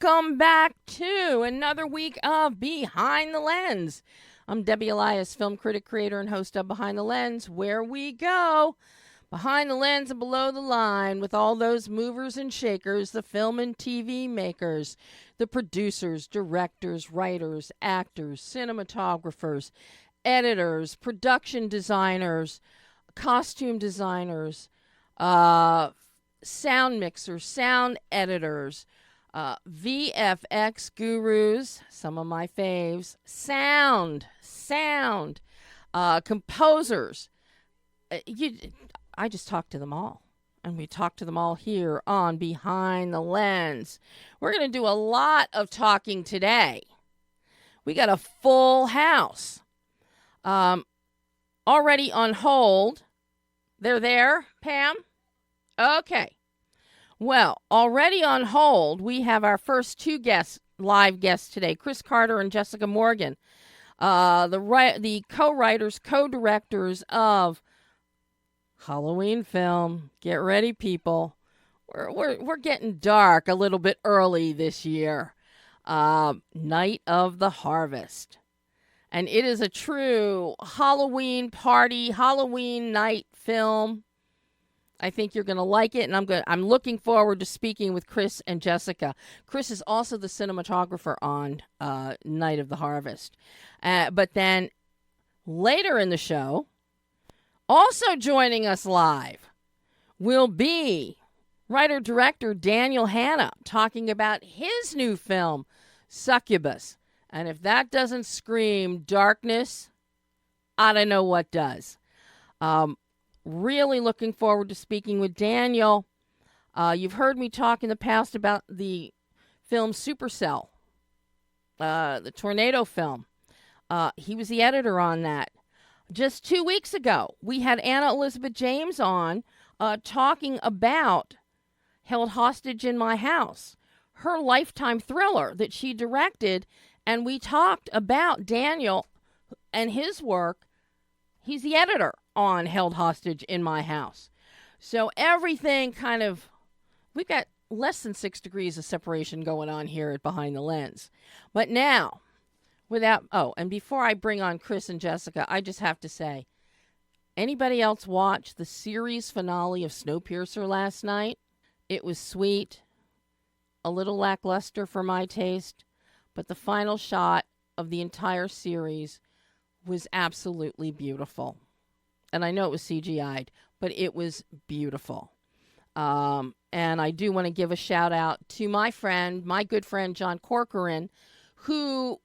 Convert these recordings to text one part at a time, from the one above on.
Welcome back to another week of Behind the Lens. I'm Debbie Elias, film critic, creator, and host of Behind the Lens, where we go behind the lens and below the line with all those movers and shakers, the film and TV makers, the producers, directors, writers, actors, cinematographers, editors, production designers, costume designers, sound mixers, sound editors, VFX gurus, some of my faves, sound, composers. I just talk to them all. And we talk to them all here on Behind the Lens. We're going to do a lot of talking today. We got a full house. Already on hold. They're there, Pam? Okay. Well, already on hold, we have our first two live guests today, Chris Carter and Jessica Morgan, the co-writers, co-directors of Halloween film. Get ready, people. We're getting dark a little bit early this year. Night of the Harvest. And it is a true Halloween party, Halloween night film. I think you're going to like it, and I'm looking forward to speaking with Chris and Jessica. Chris is also the cinematographer on Night of the Harvest. But then later in the show, also joining us live will be writer-director Daniel Hanna talking about his new film, Succubus. And if that doesn't scream darkness, I don't know what does. Really looking forward to speaking with Daniel. You've heard me talk in the past about the film Supercell, the tornado film. He was the editor on that. Just 2 weeks ago, we had Anna Elizabeth James on talking about Held Hostage in My House, her Lifetime thriller that she directed, and we talked about Daniel and his work. He's the editor on Held Hostage in My House. So everything we've got less than 6 degrees of separation going on here at Behind the Lens. But now, and before I bring on Chris and Jessica, I just have to say, anybody else watch the series finale of Snowpiercer last night? It was sweet, a little lackluster for my taste, but the final shot of the entire series was absolutely beautiful. And I know it was CGI'd, but it was beautiful. And I do want to give a shout out to my good friend, John Corcoran, who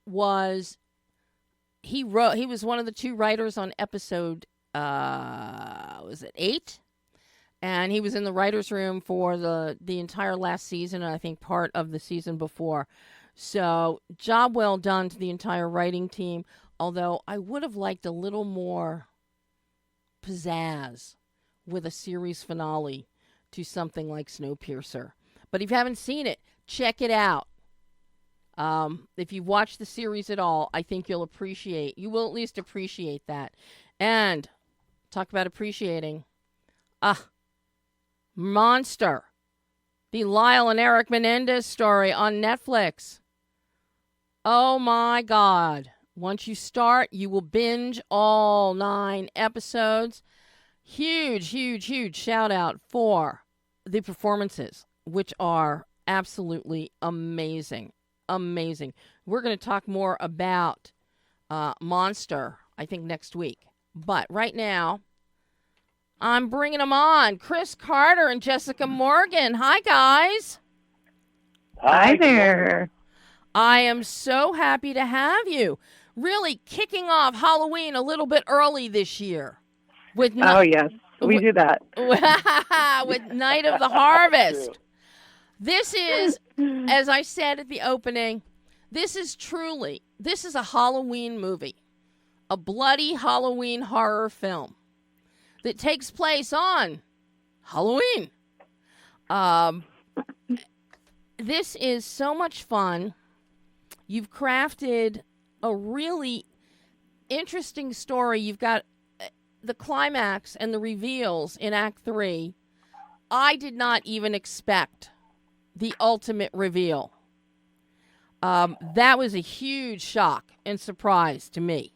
he was one of the two writers on episode, was it 8? And he was in the writer's room for the entire last season, and I think part of the season before. So, job well done to the entire writing team, although I would have liked a little more pizzazz with a series finale to something like Snowpiercer. But if you haven't seen it, check it out. If you've watched the series at all, I think you will at least appreciate that. And talk about appreciating. Monster. The Lyle and Eric Menendez story on Netflix. Oh my God. Once you start, you will binge all 9 episodes. Huge shout out for the performances, which are absolutely amazing. Amazing. We're going to talk more about Monster, I think, next week. But right now, I'm bringing them on. Chris Carter and Jessica Morgan. Hi, guys. Hi there. I am so happy to have you. Really kicking off Halloween a little bit early this year. Oh, yes. We do that. With Night of the Harvest. This is, as I said at the opening, this is a Halloween movie. A bloody Halloween horror film that takes place on Halloween. This is so much fun. You've crafted a really interesting story. You've got the climax and the reveals in Act 3. I did not even expect the ultimate reveal That was a huge shock and surprise to me.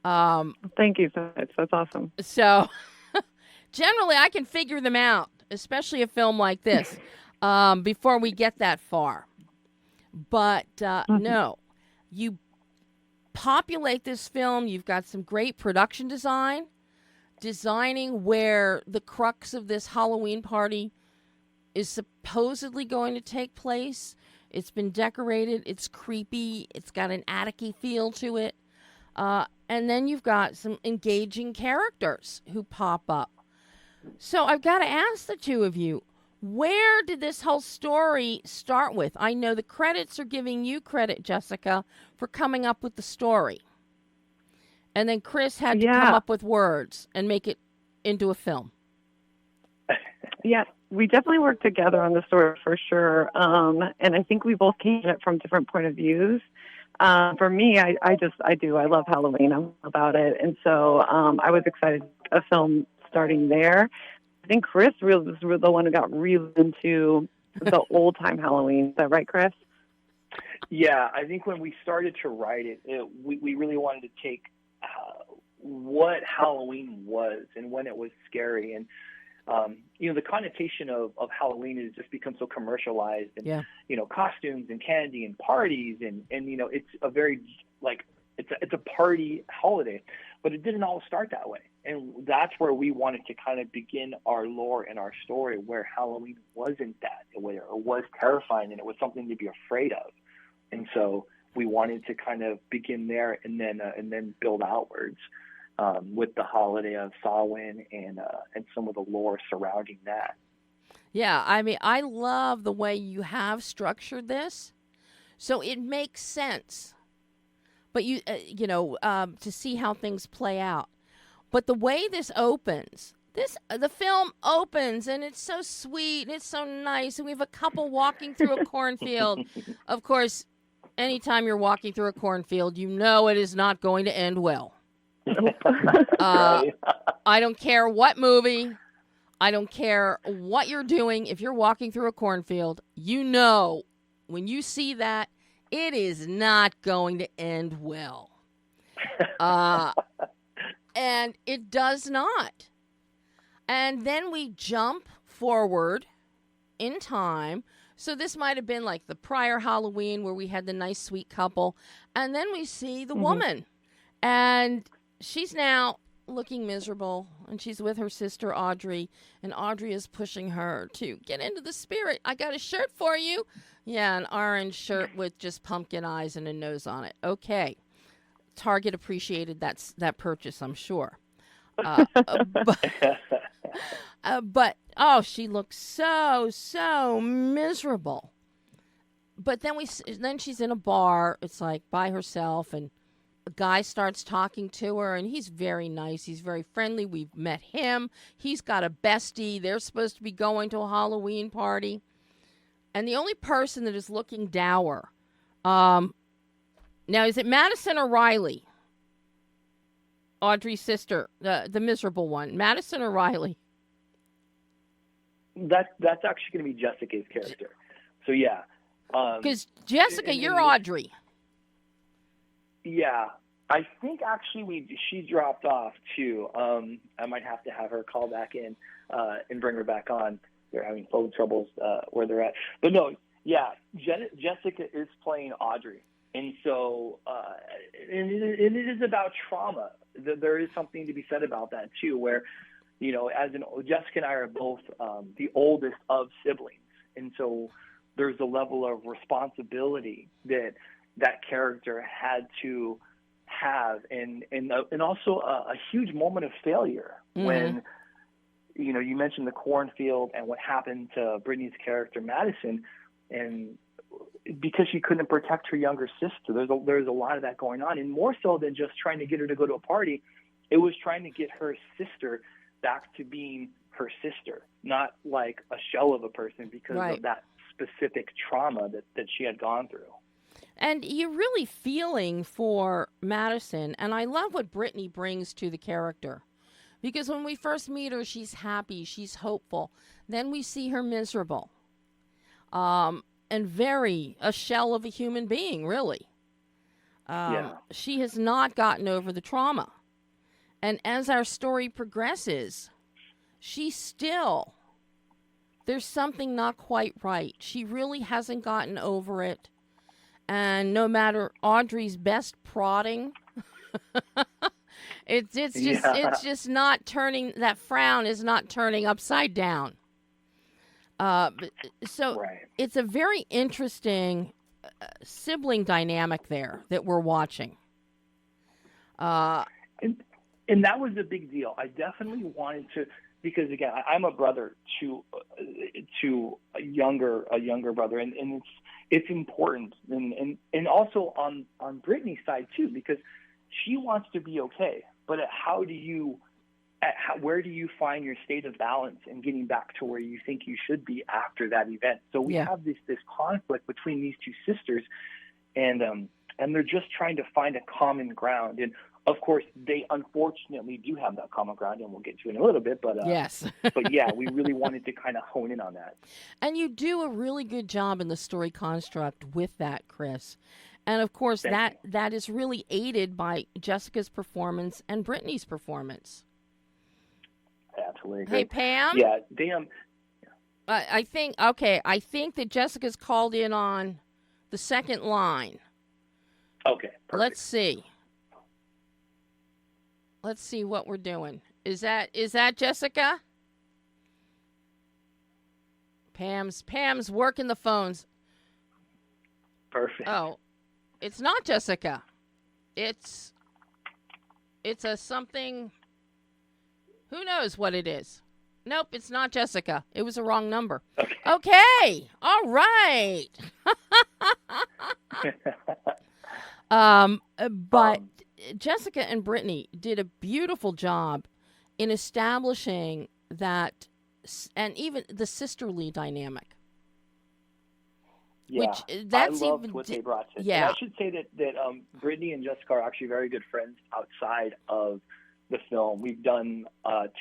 Thank you so much. That's awesome. So generally I can figure them out, especially a film like this, before we get that far. But no, you populate this film. You've got some great production designing where the crux of this Halloween party is supposedly going to take place. It's been decorated. It's creepy. It's got an attic-y feel to it. And then you've got some engaging characters who pop up. So I've got to ask the two of you, where did this whole story start with? I know the credits are giving you credit, Jessica, for coming up with the story. And then Chris had to come up with words and make it into a film. Yeah, we definitely worked together on the story for sure. And I think we both came at it from different point of views. For me, I love Halloween. I'm about it. And so I was excited a film starting there. I think Chris was the one who got really into the old time Halloween. Is that right, Chris? Yeah, I think when we started to write it, we really wanted to take what Halloween was and when it was scary. And, the connotation of Halloween has just become so commercialized and, costumes and candy and parties. And it's a very, it's a party holiday. But it didn't all start that way. And that's where we wanted to kind of begin our lore and our story, where Halloween wasn't that way, or was terrifying, and it was something to be afraid of. And so we wanted to kind of begin there and then build outwards with the holiday of Samhain and some of the lore surrounding that. Yeah, I mean, I love the way you have structured this. So it makes sense. But to see how things play out. But the way this opens, the film opens, and it's so sweet, and it's so nice, and we have a couple walking through a cornfield. Of course, anytime you're walking through a cornfield, you know it is not going to end well. I don't care what movie, I don't care what you're doing. If you're walking through a cornfield, when you see that, it is not going to end well. And it does not. And then we jump forward in time. So this might have been like the prior Halloween where we had the nice, sweet couple. And then we see the woman. And she's now looking miserable. And she's with her sister, Audrey. And Audrey is pushing her to get into the spirit. I got a shirt for you. Yeah, an orange shirt with just pumpkin eyes and a nose on it. Okay. Target appreciated that purchase, I'm sure. But she looks so miserable. But then she's in a bar. It's like by herself, and a guy starts talking to her, and he's very nice. He's very friendly. We've met him. He's got a bestie. They're supposed to be going to a Halloween party. And the only person that is looking dour, now is it Madison or Riley? Audrey's sister, the miserable one. Madison or Riley? That's actually going to be Jessica's character. So yeah. Because Jessica, you're Audrey. Yeah. I think actually she dropped off too. I might have to have her call back in and bring her back on. They're having phone troubles where they're at. But no, yeah, Jessica is playing Audrey. And so and it is about trauma. There is something to be said about that too, where, Jessica and I are both the oldest of siblings. And so there's a level of responsibility that character had to have, and also a huge moment of failure when, you mentioned the cornfield and what happened to Brittany's character, Madison, and because she couldn't protect her younger sister. There's a lot of that going on, and more so than just trying to get her to go to a party, it was trying to get her sister back to being her sister, not like a shell of a person because of that specific trauma that she had gone through. And you're really feeling for Madison, and I love what Brittany brings to the character. Because when we first meet her, she's happy, she's hopeful. Then we see her miserable. and very a shell of a human being, really. She has not gotten over the trauma. And as our story progresses, there's something not quite right. She really hasn't gotten over it. And no matter Audrey's best prodding, it's just not turning, that frown is not turning upside down. It's a very interesting sibling dynamic there that we're watching. And that was a big deal. I definitely wanted to, because again, I'm a brother to a younger brother, and it's important, and also on Brittany's side too, because she wants to be okay, but where do you find your state of balance and getting back to where you think you should be after that event? So we have this conflict between these two sisters, and they're just trying to find a common ground. And of course, they unfortunately do have that common ground, and we'll get to it in a little bit. But yes, but yeah, we really wanted to kind of hone in on that. And you do a really good job in the story construct with that, Chris. And of course, that is really aided by Jessica's performance and Brittany's performance. Absolutely. Hey, Pam. Yeah, I think that Jessica's called in on the second line. Okay. Perfect. Let's see what we're doing. Is that Jessica? Pam's working the phones. Perfect. Oh, it's not Jessica. It's a something. Who knows what it is? Nope, it's not Jessica. It was a wrong number. Okay. All right. But Jessica and Brittany did a beautiful job in establishing that, and even the sisterly dynamic. Yeah, I loved what they brought to it. Yeah. And I should say that Brittany and Jessica are actually very good friends outside of the film. We've done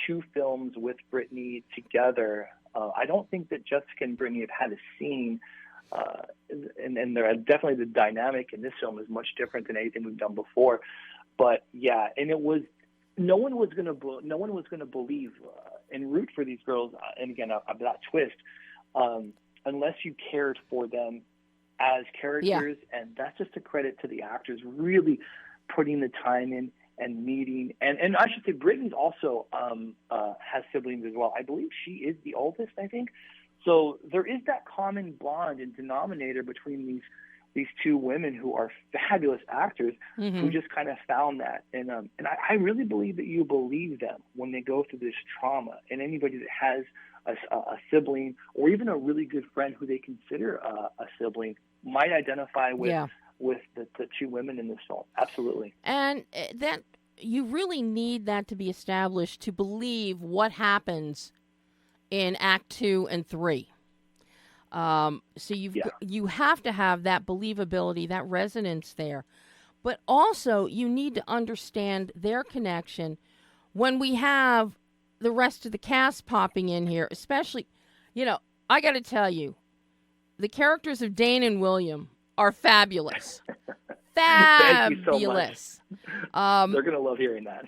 2 films with Brittany together. I don't think that Jessica and Brittany have had a scene, and they're definitely the dynamic in this film is much different than anything we've done before. But yeah, and it was no one was gonna believe and root for these girls. And again, that twist, unless you cared for them as characters, and that's just a credit to the actors really putting the time in and meeting. And I should say Brittany's also has siblings as well. I believe she is the oldest, I think. So there is that common bond and denominator between these 2 women who are fabulous actors, who just kind of found that. And I really believe that you believe them when they go through this trauma. And anybody that has a sibling or even a really good friend who they consider a sibling might identify with the 2 women in this film. Absolutely. And that you really need that to be established to believe what happens in Act 2 and 3. So you have to have that believability, that resonance there. But also you need to understand their connection when we have the rest of the cast popping in here, especially, I got to tell you, the characters of Dane and William are fabulous. Thank you so Fabulous. They're going to love hearing that.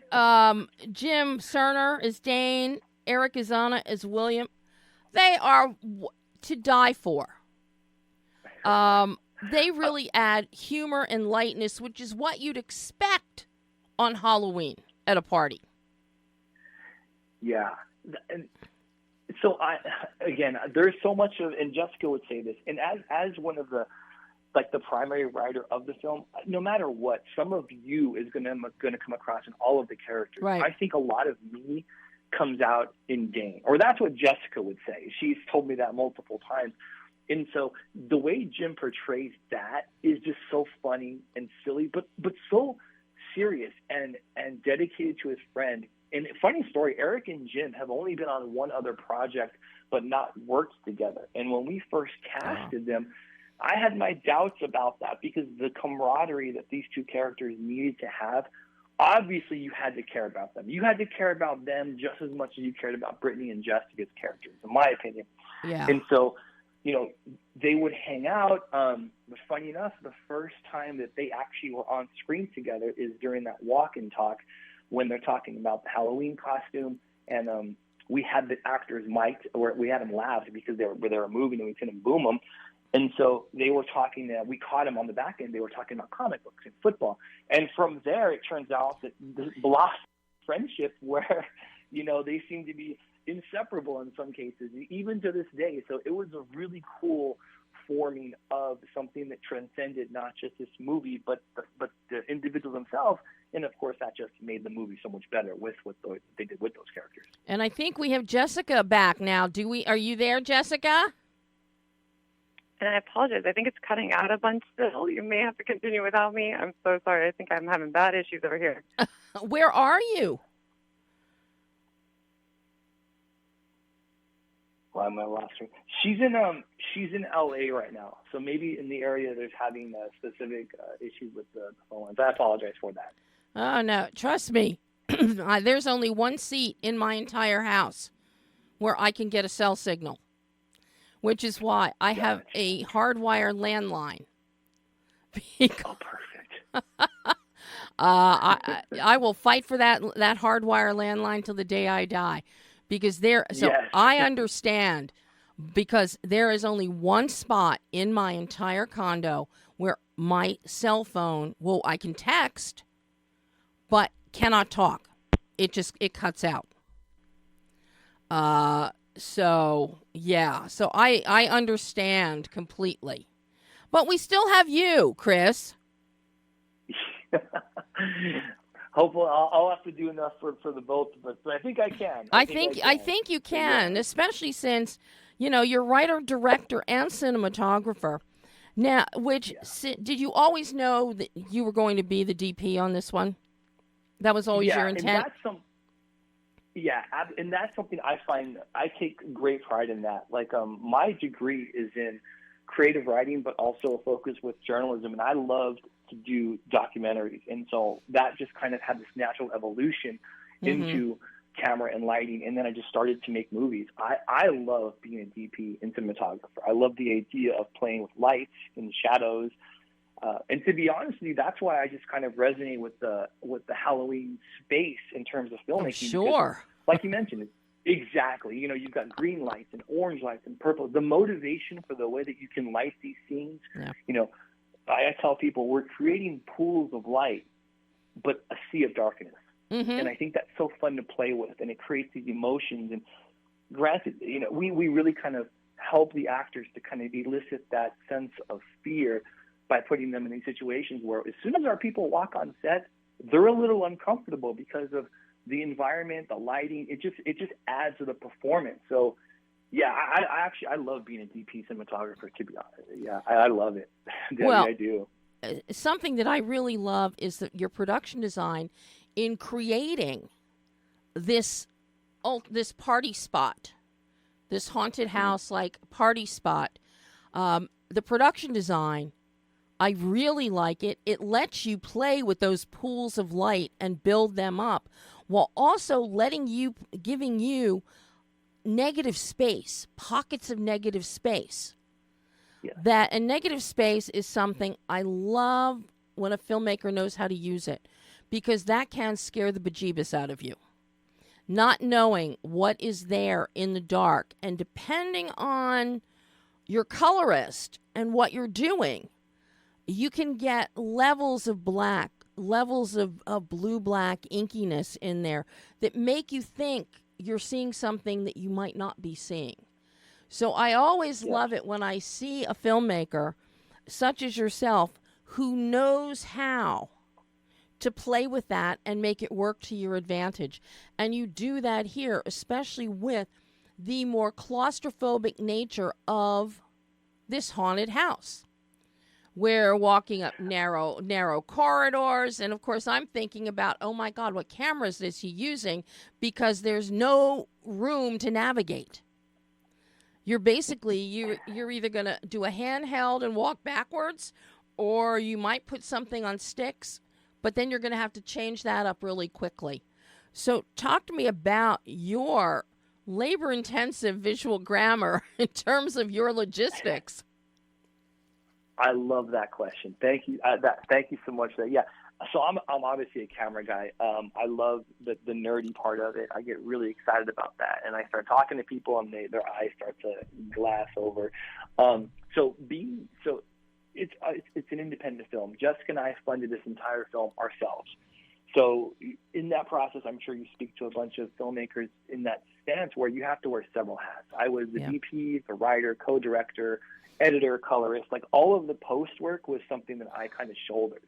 Jim Cerner is Dane. Eric Izana is William. They are to die for. They really add humor and lightness, which is what you'd expect on Halloween at a party. Yeah. And so there's so much of, and Jessica would say this, and as one of the primary writer of the film, no matter what, some of you is going to come across in all of the characters. Right. I think a lot of me comes out in Dane, or that's what Jessica would say. She's told me that multiple times. And so the way Jim portrays that is just so funny and silly, but so serious and dedicated to his friend. And funny story, Eric and Jim have only been on one other project, but not worked together. And when we first casted them, I had my doubts about that because the camaraderie that these 2 characters needed to have, obviously you had to care about them. You had to care about them just as much as you cared about Brittany and Jessica's characters, in my opinion. Yeah. And so they would hang out. But funny enough, the first time that they actually were on screen together is during that walk and talk when they're talking about the Halloween costume. And we had the actors mic'd, or we had them laughed because they were moving and we couldn't boom them. And so they were talking, we caught them on the back end. They were talking about comic books and football. And from there, it turns out that the blossomed friendship where, they seem to be inseparable in some cases, even to this day. So it was a really cool forming of something that transcended not just this movie, but the individual themselves. And of course, that just made the movie so much better with what they did with those characters. And I think we have Jessica back now. Are you there, Jessica? And I apologize. I think it's cutting out a bunch still. You may have to continue without me. I'm so sorry. I think I'm having bad issues over here. Where are you? Well, I'm lost her. She's in LA right now, so maybe in the area there's having specific issues with the phone lines. I apologize for that. Oh no, trust me. There's only one seat in my entire house where I can get a cell signal, which is why I have a hardwired landline. Oh, perfect. I will fight for that hardwire landline till the day I die. Because I understand, because there is only one spot in my entire condo where my cell phone, I can text, but cannot talk. It cuts out. So I understand completely. But we still have you, Chris. Hopefully, I'll have to do enough for the both of us, but I think I can. I think you can, especially since, you're writer, director, and cinematographer. Now, did you always know that you were going to be the DP on this one? That was always your intent? And that's something I find, I take great pride in that. Like, my degree is in creative writing, but also a focus with journalism, and I loved to do documentaries, and so that just kind of had this natural evolution into camera and lighting, and then I just started to make movies. I love being a DP and cinematographer. I love the idea of playing with lights and shadows, and to be honest with you, that's why I just kind of resonate with the Halloween space in terms of filmmaking. Sure. Because, like you mentioned, exactly. You've got green lights and orange lights and purple. The motivation for the way that you can light these scenes, I tell people we're creating pools of light, but a sea of darkness. Mm-hmm. And I think that's so fun to play with, and it creates these emotions. And granted, we really kind of help the actors to kind of elicit that sense of fear by putting them in these situations where as soon as our people walk on set, they're a little uncomfortable because of the environment, the lighting. It just adds to the performance. So, yeah, I love being a DP cinematographer, to be honest. Yeah, I love it. I do. Something that I really love is that your production design in creating this party spot, this haunted house-like party spot. The production design, I really like it. It lets you play with those pools of light and build them up, while also giving you negative space, pockets of negative space. Yeah. And negative space is something I love when a filmmaker knows how to use it, because that can scare the bejeebus out of you. Not knowing what is there in the dark, and depending on your colorist and what you're doing, you can get levels of black, levels of blue-black inkiness in there that make you think you're seeing something that you might not be seeing. So I always love it when I see a filmmaker such as yourself who knows how to play with that and make it work to your advantage. And you do that here, especially with the more claustrophobic nature of this haunted house. We're walking up narrow corridors, and of course I'm thinking about, oh my God, what cameras is he using? Because there's no room to navigate. You're either going to do a handheld and walk backwards, or you might put something on sticks, but then you're going to have to change that up really quickly. So talk to me about your labor-intensive visual grammar in terms of your logistics? I love that question. Thank you. Thank you so much for that. Yeah. So I'm obviously a camera guy. I love the nerdy part of it. I get really excited about that, and I start talking to people, and their eyes start to glass over. So it's an independent film. Jessica and I funded this entire film ourselves. So in that process, I'm sure you speak to a bunch of filmmakers in that stance where you have to wear several hats. I was the DP, the writer, co-director, editor, colorist. Like, all of the post work was something that I kind of shouldered.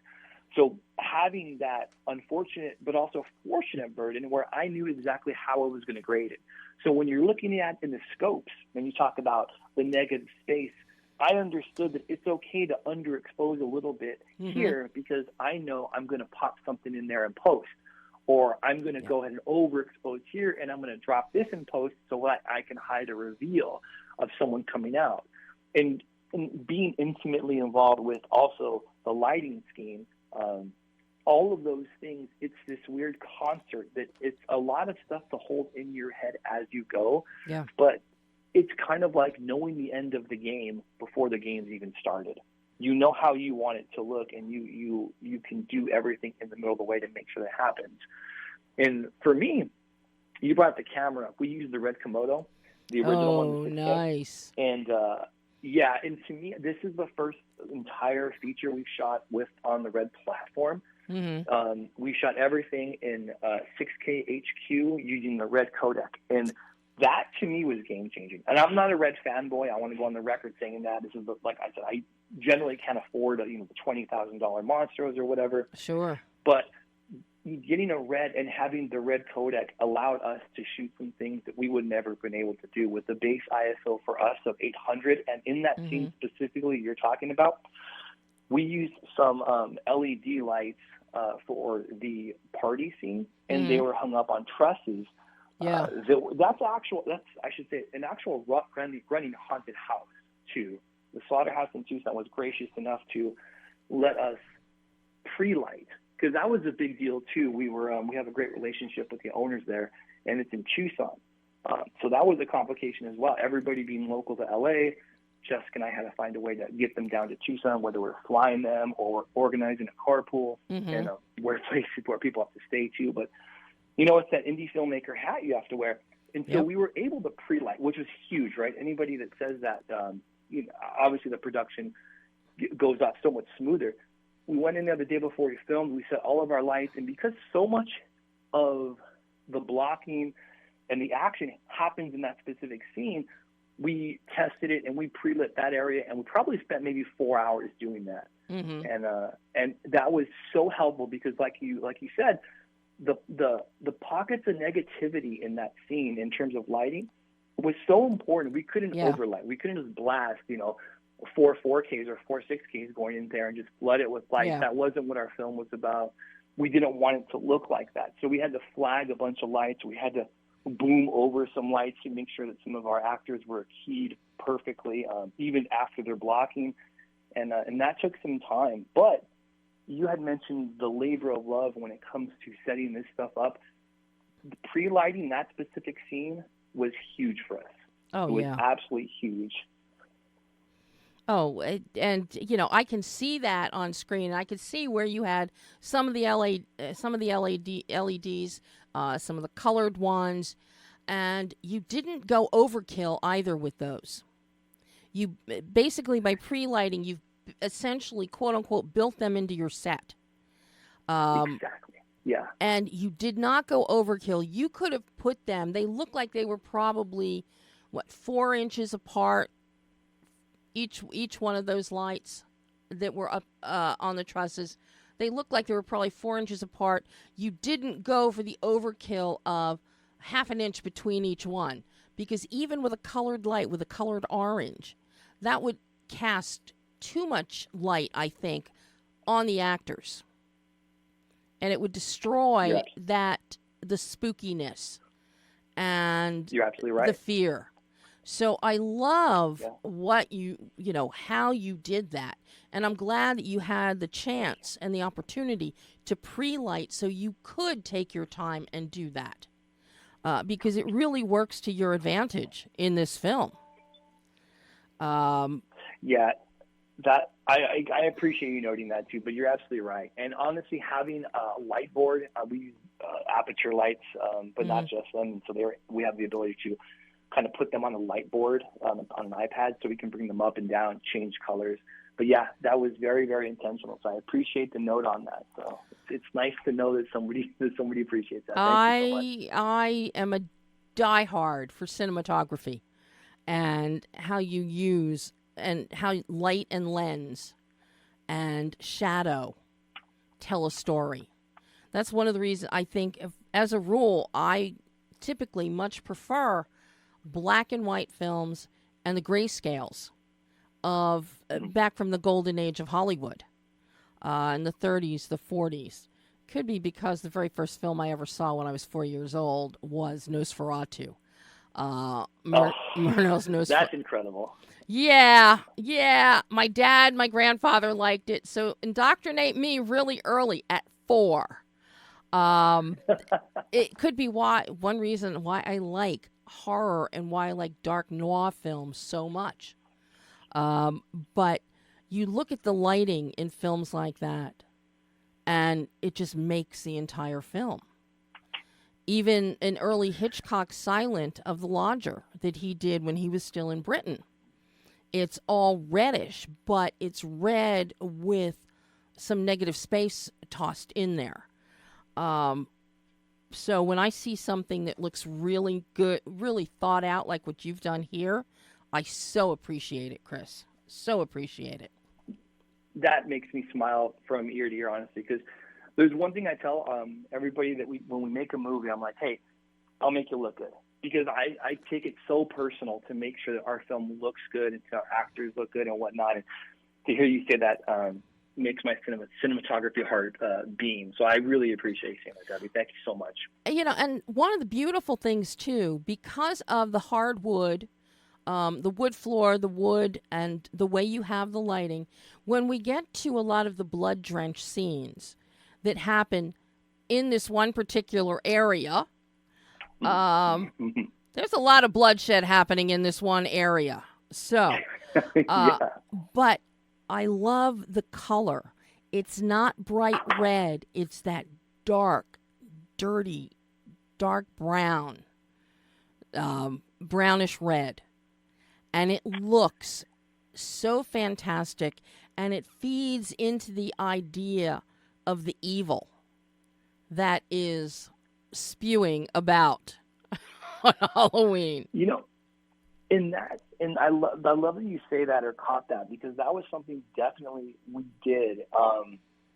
So having that unfortunate but also fortunate burden where I knew exactly how I was going to grade it. So when you're looking at in the scopes, when you talk about the negative space, I understood that it's okay to underexpose a little bit here because I know I'm going to pop something in there in post, or I'm going to go ahead and overexpose here, and I'm going to drop this in post so that I can hide a reveal of someone coming out. And being intimately involved with also the lighting scheme, all of those things, it's this weird concert that it's a lot of stuff to hold in your head as you go. Yeah. But it's kind of like knowing the end of the game before the game's even started. You know how you want it to look, and you can do everything in the middle of the way to make sure that happens. And for me, you brought the camera up. We used the red Komodo, the original one. Oh, nice. And and to me, this is the first entire feature we've shot on the red platform. We shot everything in 6K HQ using the red codec, and that to me was game changing. And I'm not a red fanboy. I want to go on the record saying that. This is like I said, I generally can't afford the $20,000 monsters or whatever. Sure. But getting a red and having the red codec allowed us to shoot some things that we would never have been able to do with the base ISO for us of 800. And in that scene specifically you're talking about, we used some LED lights for the party scene, and they were hung up on trusses. Yeah, that's an actual running haunted house too. The slaughterhouse in Tucson was gracious enough to let us pre-light, because that was a big deal too. We have a great relationship with the owners there, and it's in Tucson, so that was a complication as well. Everybody being local to LA, Jessica and I had to find a way to get them down to Tucson, whether we're flying them or we're organizing a carpool and where places where people have to stay too. But it's that indie filmmaker hat you have to wear. And so we were able to pre-light, which was huge, right? Anybody that says that, obviously the production goes off so much smoother. We went in there the day before we filmed. We set all of our lights. And because so much of the blocking and the action happens in that specific scene, we tested it and we pre-lit that area. And we probably spent maybe 4 hours doing that. And that was so helpful because like you said, the pockets of negativity in that scene in terms of lighting was so important. We couldn't overlight. We couldn't just blast, 4 4Ks or 4 6Ks going in there and just flood it with lights. That wasn't what our film was about. We didn't want it to look like that. So we had to flag a bunch of lights. We had to boom over some lights to make sure that some of our actors were keyed perfectly, even after their blocking. And that took some time. But you had mentioned the labor of love when it comes to setting this stuff up. The pre-lighting that specific scene was huge for us. It was absolutely huge. Oh, and I can see that on screen. I could see where you had some of the LEDs, some of the colored ones, and you didn't go overkill either with those. You basically, by pre-lighting, you've essentially, quote unquote, built them into your set. Exactly. Yeah. And you did not go overkill. You could have put them, they looked like they were probably 4 inches apart, each one of those lights that were up on the trusses. They looked like they were probably 4 inches apart. You didn't go for the overkill of half an inch between each one, because even with a colored light, with a colored orange, that would cast too much light, I think, on the actors, and it would destroy the spookiness and you're absolutely right. The fear. So I love what how you did that, and I'm glad that you had the chance and the opportunity to pre-light so you could take your time and do that. because it really works to your advantage in this film. Yeah, that I appreciate you noting that too, but you're absolutely right. And honestly, having a light board, we use aperture lights, but not just them. So we have the ability to kind of put them on a light board on an iPad, so we can bring them up and down, change colors. But yeah, that was very, very intentional. So I appreciate the note on that. So it's nice to know that somebody appreciates that. Thank you so much. I am a diehard for cinematography and how you use and how light and lens and shadow tell a story. That's one of the reasons I think, as a rule, I typically much prefer black and white films and the grayscales of back from the golden age of Hollywood in the 30s, the 40s. Could be because the very first film I ever saw when I was 4 years old was Nosferatu. Murnau's Nosferatu. That's incredible. Yeah. My dad, my grandfather liked it, so indoctrinate me really early at 4. It could be one reason why I like horror and why I like dark noir films so much. But you look at the lighting in films like that, and it just makes the entire film. Even an early Hitchcock Silent of the Lodger that he did when he was still in Britain. It's all reddish, but it's red with some negative space tossed in there. So when I see something that looks really good, really thought out like what you've done here, I so appreciate it, Chris. So appreciate it. That makes me smile from ear to ear, honestly, because there's one thing I tell everybody that when we make a movie, I'm like, hey, I'll make you look good. Because I take it so personal to make sure that our film looks good and our actors look good and whatnot. And to hear you say that makes my cinematography heart beam. So I really appreciate you saying that, Debbie. Thank you so much. And one of the beautiful things, too, because of the hardwood, the wood floor, the wood, and the way you have the lighting, when we get to a lot of the blood-drenched scenes that happen in this one particular area, there's a lot of bloodshed happening in this one area. So, but I love the color. It's not bright red. It's that dark, dirty, dark brown, brownish red. And it looks so fantastic, and it feeds into the idea of the evil that is spewing about on Halloween. And I love that you say that or caught that, because that was something definitely we did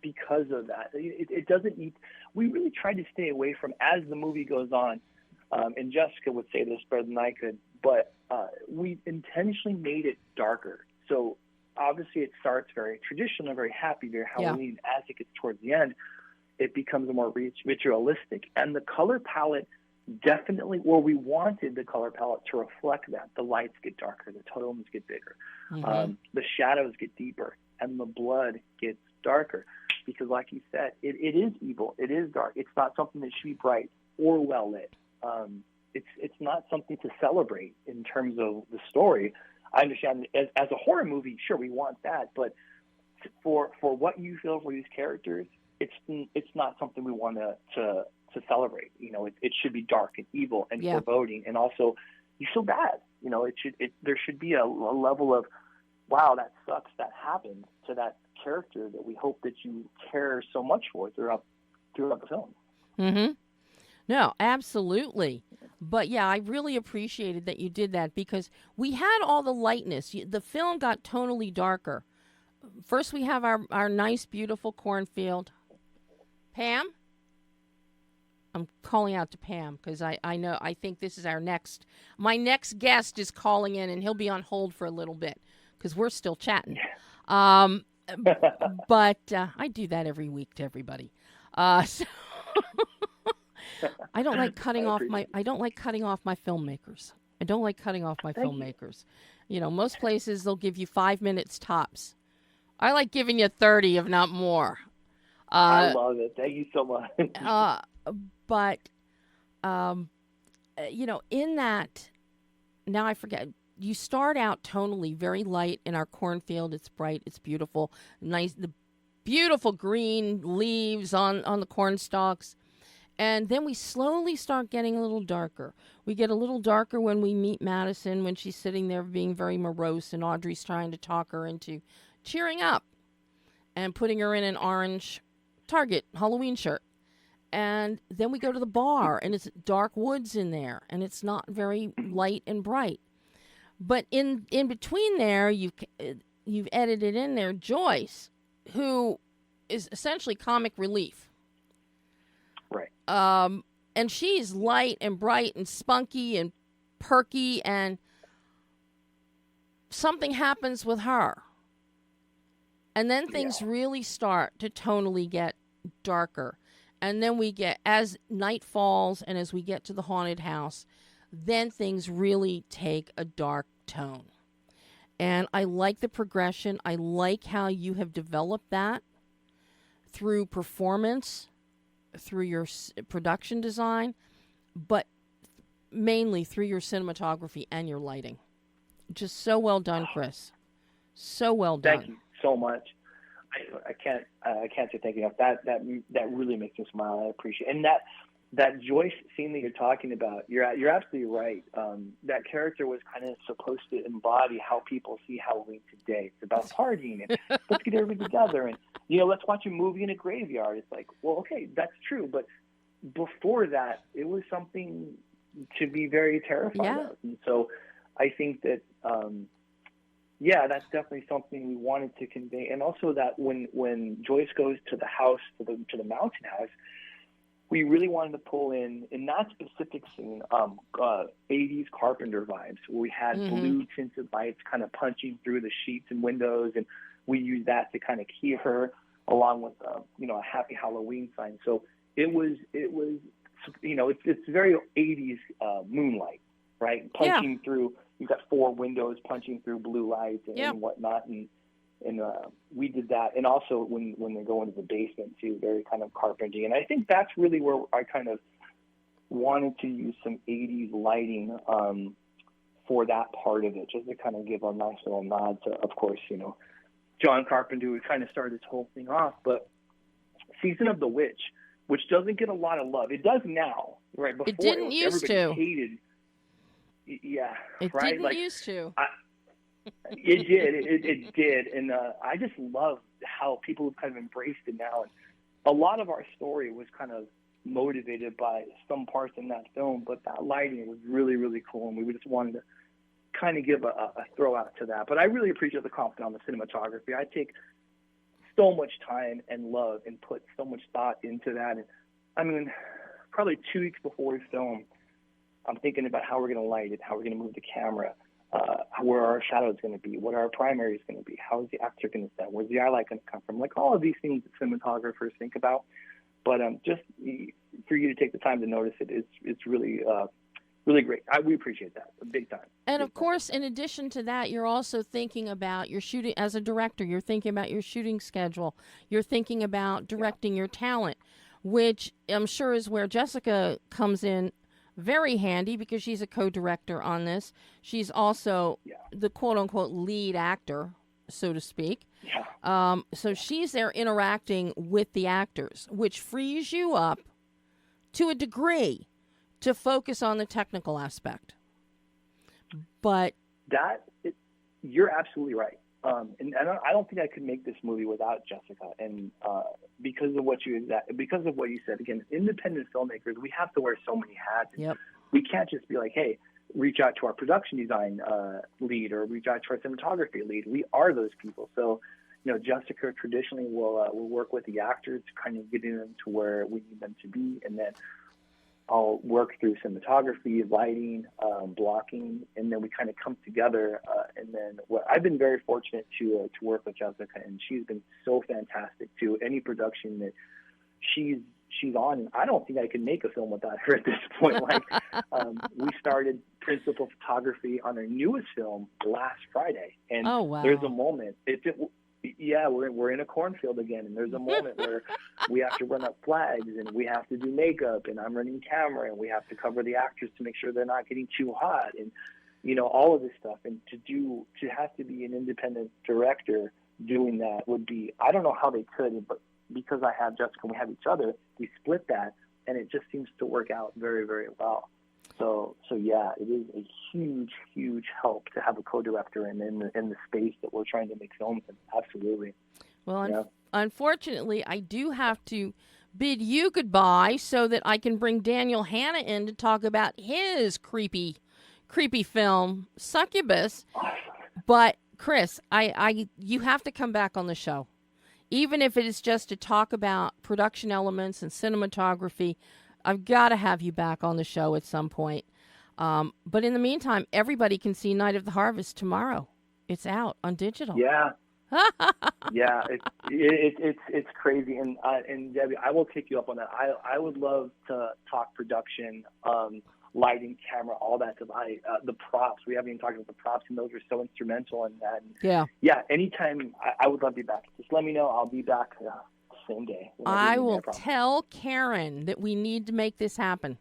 because of that. It doesn't need. We really tried to stay away from, as the movie goes on, and Jessica would say this better than I could, but we intentionally made it darker. So obviously it starts very traditional, very happy, very Halloween. Yeah. As it gets towards the end, it becomes more ritualistic. And the color palette definitely, we wanted the color palette to reflect that. The lights get darker, the tones get bigger, the shadows get deeper, and the blood gets darker. Because like you said, it is evil, it is dark. It's not something that should be bright or well lit. It's not something to celebrate in terms of the story. I understand as a horror movie, sure, we want that, but for what you feel for these characters, it's not something we want to celebrate. It should be dark and evil and foreboding, and also you feel bad. There should be a level of, wow, that sucks, that happened to that character that we hope that you care so much for throughout the film. Mm-hmm. No, absolutely. But yeah, I really appreciated that you did that, because we had all the lightness. The film got tonally darker. First, we have our nice, beautiful cornfield. Pam? I'm calling out to Pam because I think this is my next guest is calling in, and he'll be on hold for a little bit because we're still chatting. But I do that every week to everybody. So I don't like cutting off my filmmakers. I don't like cutting off my filmmakers. Most places they'll give you 5 minutes tops. I like giving you 30, if not more. I love it. Thank you so much. But in that, now I forget, you start out tonally very light in our cornfield. It's bright. It's beautiful. Nice, the beautiful green leaves on the corn stalks. And then we slowly start getting a little darker. We get a little darker when we meet Madison, when she's sitting there being very morose, and Audrey's trying to talk her into cheering up and putting her in an orange Target Halloween shirt. And then we go to the bar, and it's dark woods in there, and it's not very light and bright. But in between there, you've edited in there Joyce, who is essentially comic relief. Right. And she's light and bright and spunky and perky, and something happens with her. And then things really start to tonally get darker. And then we get, as night falls and as we get to the haunted house, then things really take a dark tone. And I like the progression. I like how you have developed that through performance, through your production design, but mainly through your cinematography and your lighting. Just so well done, Chris. So well done. Thank you so much. I can't say thank you enough. That really makes me smile. I appreciate it. And that Joyce scene that you're talking about, you're absolutely right. That character was kind of supposed to embody how people see Halloween today. It's about partying and let's get everybody together and let's watch a movie in a graveyard. It's like, well, okay, that's true, but before that, it was something to be very terrified of. And so I think that that's definitely something we wanted to convey. And also that when Joyce goes to the house, to the mountain house, we really wanted to pull in that specific scene, 80s Carpenter vibes, where we had blue tinted lights kind of punching through the sheets and windows, and we used that to kind of key her, along with a happy Halloween sign. So it was it's very 80s moonlight, right? Punching through. You've got 4 windows punching through blue lights and whatnot, and we did that. And also when they go into the basement too, very kind of Carpentry. And I think that's really where I kind of wanted to use some 80s lighting for that part of it, just to kind of give a nice little nod to, of course, John Carpenter, who kind of started this whole thing off. But Season of the Witch, which doesn't get a lot of love. It does now, right? Before it didn't used to. Hated. Yeah, it right? didn't used to. It did. It did. And I just love how people have kind of embraced it now. And a lot of our story was kind of motivated by some parts in that film, but that lighting was really, really cool. And we just wanted to kind of give a throw out to that. But I really appreciate the compliment on the cinematography. I take so much time and love and put so much thought into that. And I mean, probably 2 weeks before we film, I'm thinking about how we're going to light it, how we're going to move the camera, where our shadow is going to be, what our primary is going to be, how is the actor going to set, where's the eye light going to come from, like all of these things that cinematographers think about. But just for you to take the time to notice it, it's really, really great. We appreciate that, big time. And of course, in addition to that, you're also thinking about your shooting as a director. You're thinking about your shooting schedule. You're thinking about directing your talent, which I'm sure is where Jessica comes in very handy, because she's a co-director on this. She's also the quote-unquote lead actor, so to speak. So she's there interacting with the actors, which frees you up to a degree to focus on the technical aspect. But you're absolutely right. And I don't think I could make this movie without Jessica. And because of what you said, again, independent filmmakers, we have to wear so many hats. Yep. We can't just be like, hey, reach out to our production design lead or reach out to our cinematography lead. We are those people. So, Jessica traditionally will work with the actors, kind of getting them to where we need them to be, and then I'll work through cinematography, lighting, blocking, and then we kind of come together. And then I've been very fortunate to work with Jessica, and she's been so fantastic too. Any production that she's on, and I don't think I could make a film without her at this point. Like we started principal photography on our newest film last Friday, and there's a moment. yeah, we're in a cornfield again, and there's a moment where we have to run up flags, and we have to do makeup, and I'm running camera, and we have to cover the actors to make sure they're not getting too hot, and all of this stuff. And to have to be an independent director doing that would be, I don't know how they could, but because I have Jessica and we have each other, we split that, and it just seems to work out very, very well. So yeah, it is a huge, huge help to have a co-director in the space that we're trying to make films in. Absolutely. Well, unfortunately, I do have to bid you goodbye so that I can bring Daniel Hanna in to talk about his creepy film, Succubus. But Chris, you have to come back on the show, even if it is just to talk about production elements and cinematography. I've got to have you back on the show at some point. But in the meantime, everybody can see Night of the Harvest tomorrow. It's out on digital. Yeah. Yeah, it's crazy. And Debbie, I will take you up on that. I would love to talk production, lighting, camera, all that stuff. The props, we haven't even talked about the props, and those are so instrumental in that. And yeah, anytime, I would love to be back. Just let me know. I'll be back same day. I will tell Karen that we need to make this happen.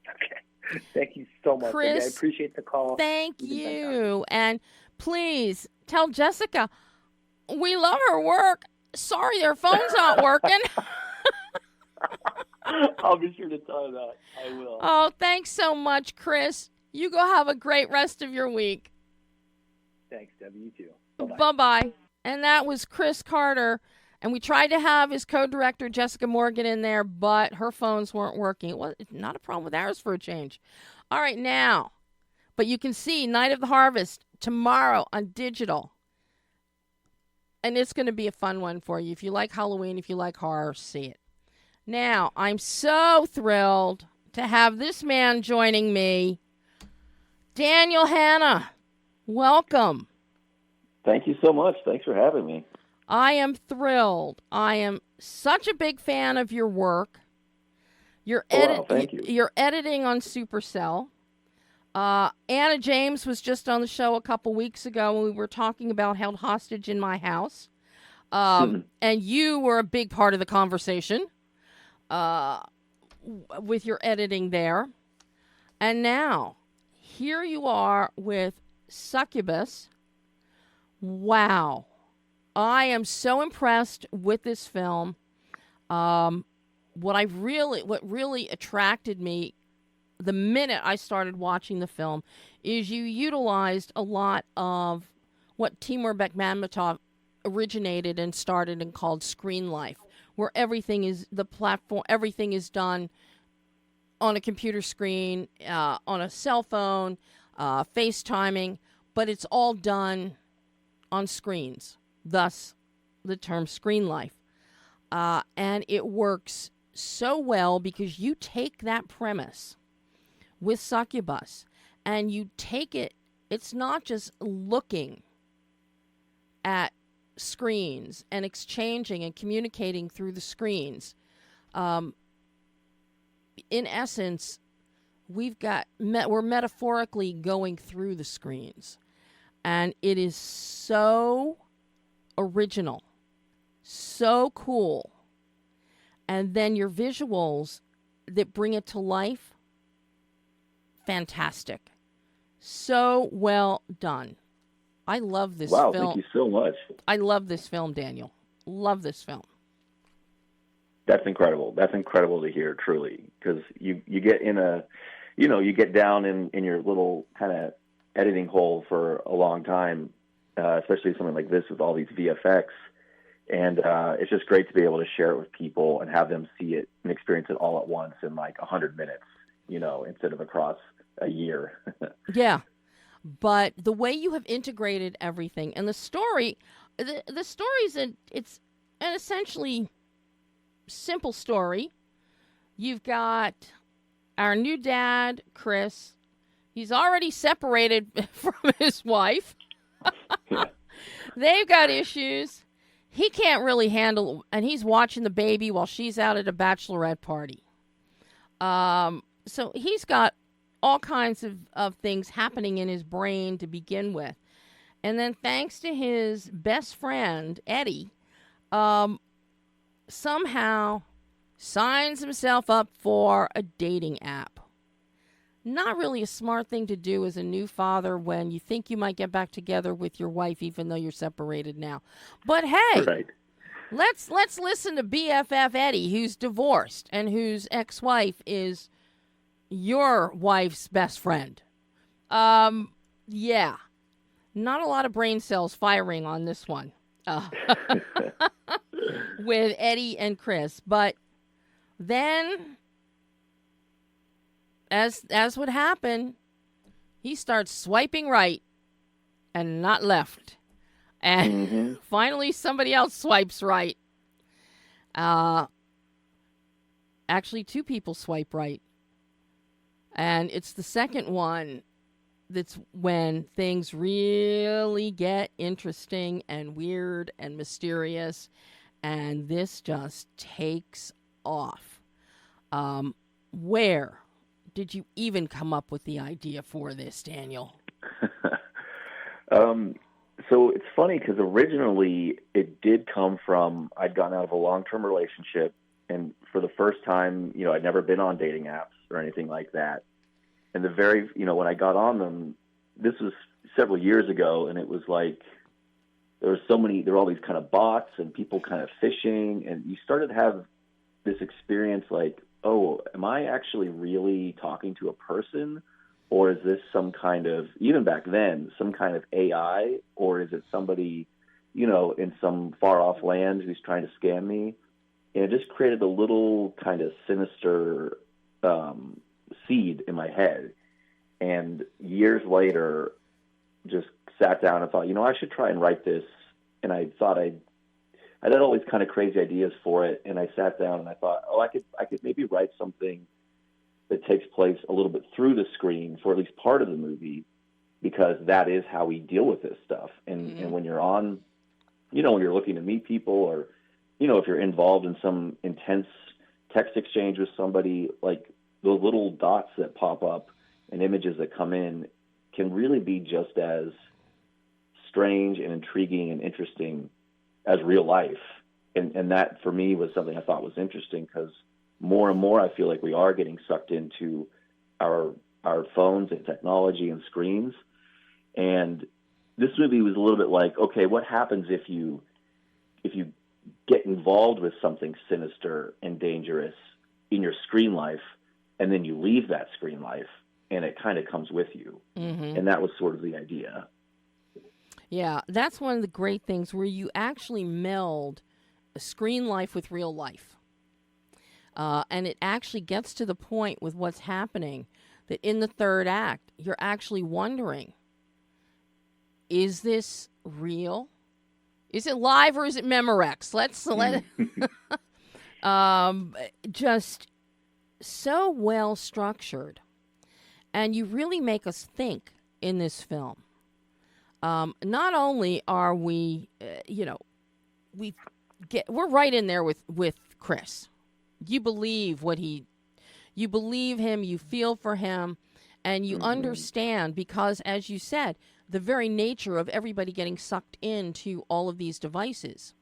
Okay. Thank you so much. Chris, I appreciate the call. Thank you. And please tell Jessica we love her work. Sorry, their phone's not working. I'll be sure to tell her that. I will. Oh, thanks so much, Chris. You go have a great rest of your week. Thanks, Debbie. You too. Bye-bye. Bye-bye. And that was Chris Carter. And we tried to have his co-director, Jessica Morgan, in there, but her phones weren't working. It was not a problem with ours for a change. All right, now. But you can see Night of the Harvest tomorrow on digital. And it's going to be a fun one for you. If you like Halloween, if you like horror, see it. Now, I'm so thrilled to have this man joining me, Daniel Hanna. Welcome. Thank you so much. Thanks for having me. I am thrilled. I am such a big fan of your work. Thank you. You're editing on Supercell. Anna James was just on the show a couple weeks ago when we were talking about Held Hostage in My House. And you were a big part of the conversation with your editing there. And now, here you are with Succubus. Wow. I am so impressed with this film. What really attracted me the minute I started watching the film is you utilized a lot of what Timur Bekmambetov originated and started and called screen life, where everything is done on a computer screen, on a cell phone, FaceTiming, but it's all done on screens. Thus, the term screen life. And it works so well because you take that premise with Succubus and you take it, it's not just looking at screens and exchanging and communicating through the screens. In essence, we're metaphorically going through the screens. And it is so original, so cool, and then your visuals that bring it to life, fantastic, so well done. I love this film. Wow, thank you so much. I love this film, Daniel. Love this film. That's incredible. That's incredible to hear, truly, because you get you get down in your little kind of editing hole for a long time. Especially something like this with all these VFX. And it's just great to be able to share it with people and have them see it and experience it all at once in like 100 minutes, instead of across a year. Yeah. But the way you have integrated everything and the story, the story's it's an essentially simple story. You've got our new dad, Chris. He's already separated from his wife. They've got issues. He can't really handle, and he's watching the baby while she's out at a bachelorette party. So he's got all kinds of things happening in his brain to begin with. And then thanks to his best friend, Eddie, somehow signs himself up for a dating app. Not really a smart thing to do as a new father when you think you might get back together with your wife even though you're separated now. But hey, Right. let's listen to BFF Eddie, who's divorced and whose ex-wife is your wife's best friend. Yeah. Not a lot of brain cells firing on this one. With Eddie and Chris. But then, as would happen, he starts swiping right and not left. And finally somebody else swipes right. Actually, two people swipe right. And it's the second one that's when things really get interesting and weird and mysterious, and this just takes off. Where did you even come up with the idea for this, Daniel? So it's funny because originally it did come from, I'd gotten out of a long-term relationship, and for the first time, I'd never been on dating apps or anything like that. And when I got on them, this was several years ago, and it was like, there were all these kind of bots and people kind of phishing, and you started to have this experience like, oh, am I actually really talking to a person? Or is this some kind of, even back then, some kind of AI? Or is it somebody, in some far-off land who's trying to scam me? And it just created a little kind of sinister seed in my head. And years later, just sat down and thought, I should try and write this. And I thought I had all these kind of crazy ideas for it. And I sat down and I thought, I could maybe write something that takes place a little bit through the screen for at least part of the movie, because that is how we deal with this stuff. And when you're on, when you're looking to meet people, or, if you're involved in some intense text exchange with somebody, like those little dots that pop up and images that come in can really be just as strange and intriguing and interesting as real life. And that, for me, was something I thought was interesting, because more and more I feel like we are getting sucked into our phones and technology and screens. And this movie was a little bit like, okay, what happens if you get involved with something sinister and dangerous in your screen life, and then you leave that screen life and it kind of comes with you? And that was sort of the idea. Yeah, that's one of the great things, where you actually meld a screen life with real life. And it actually gets to the point with what's happening that in the third act, you're actually wondering, is this real? Is it live or is it Memorex? Just so well structured. And you really make us think in this film. Not only are we, we're right in there with Chris. You believe you believe him, you feel for him, and you understand, because, as you said, the very nature of everybody getting sucked into all of these devices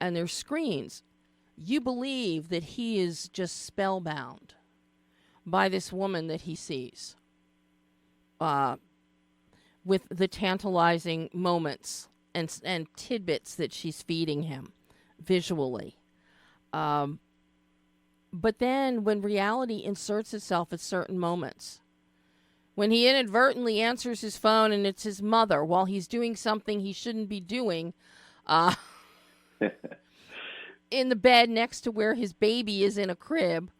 and their screens, you believe that he is just spellbound by this woman that he sees, with the tantalizing moments and tidbits that she's feeding him visually. But then when reality inserts itself at certain moments, when he inadvertently answers his phone and it's his mother while he's doing something he shouldn't be doing, in the bed next to where his baby is in a crib.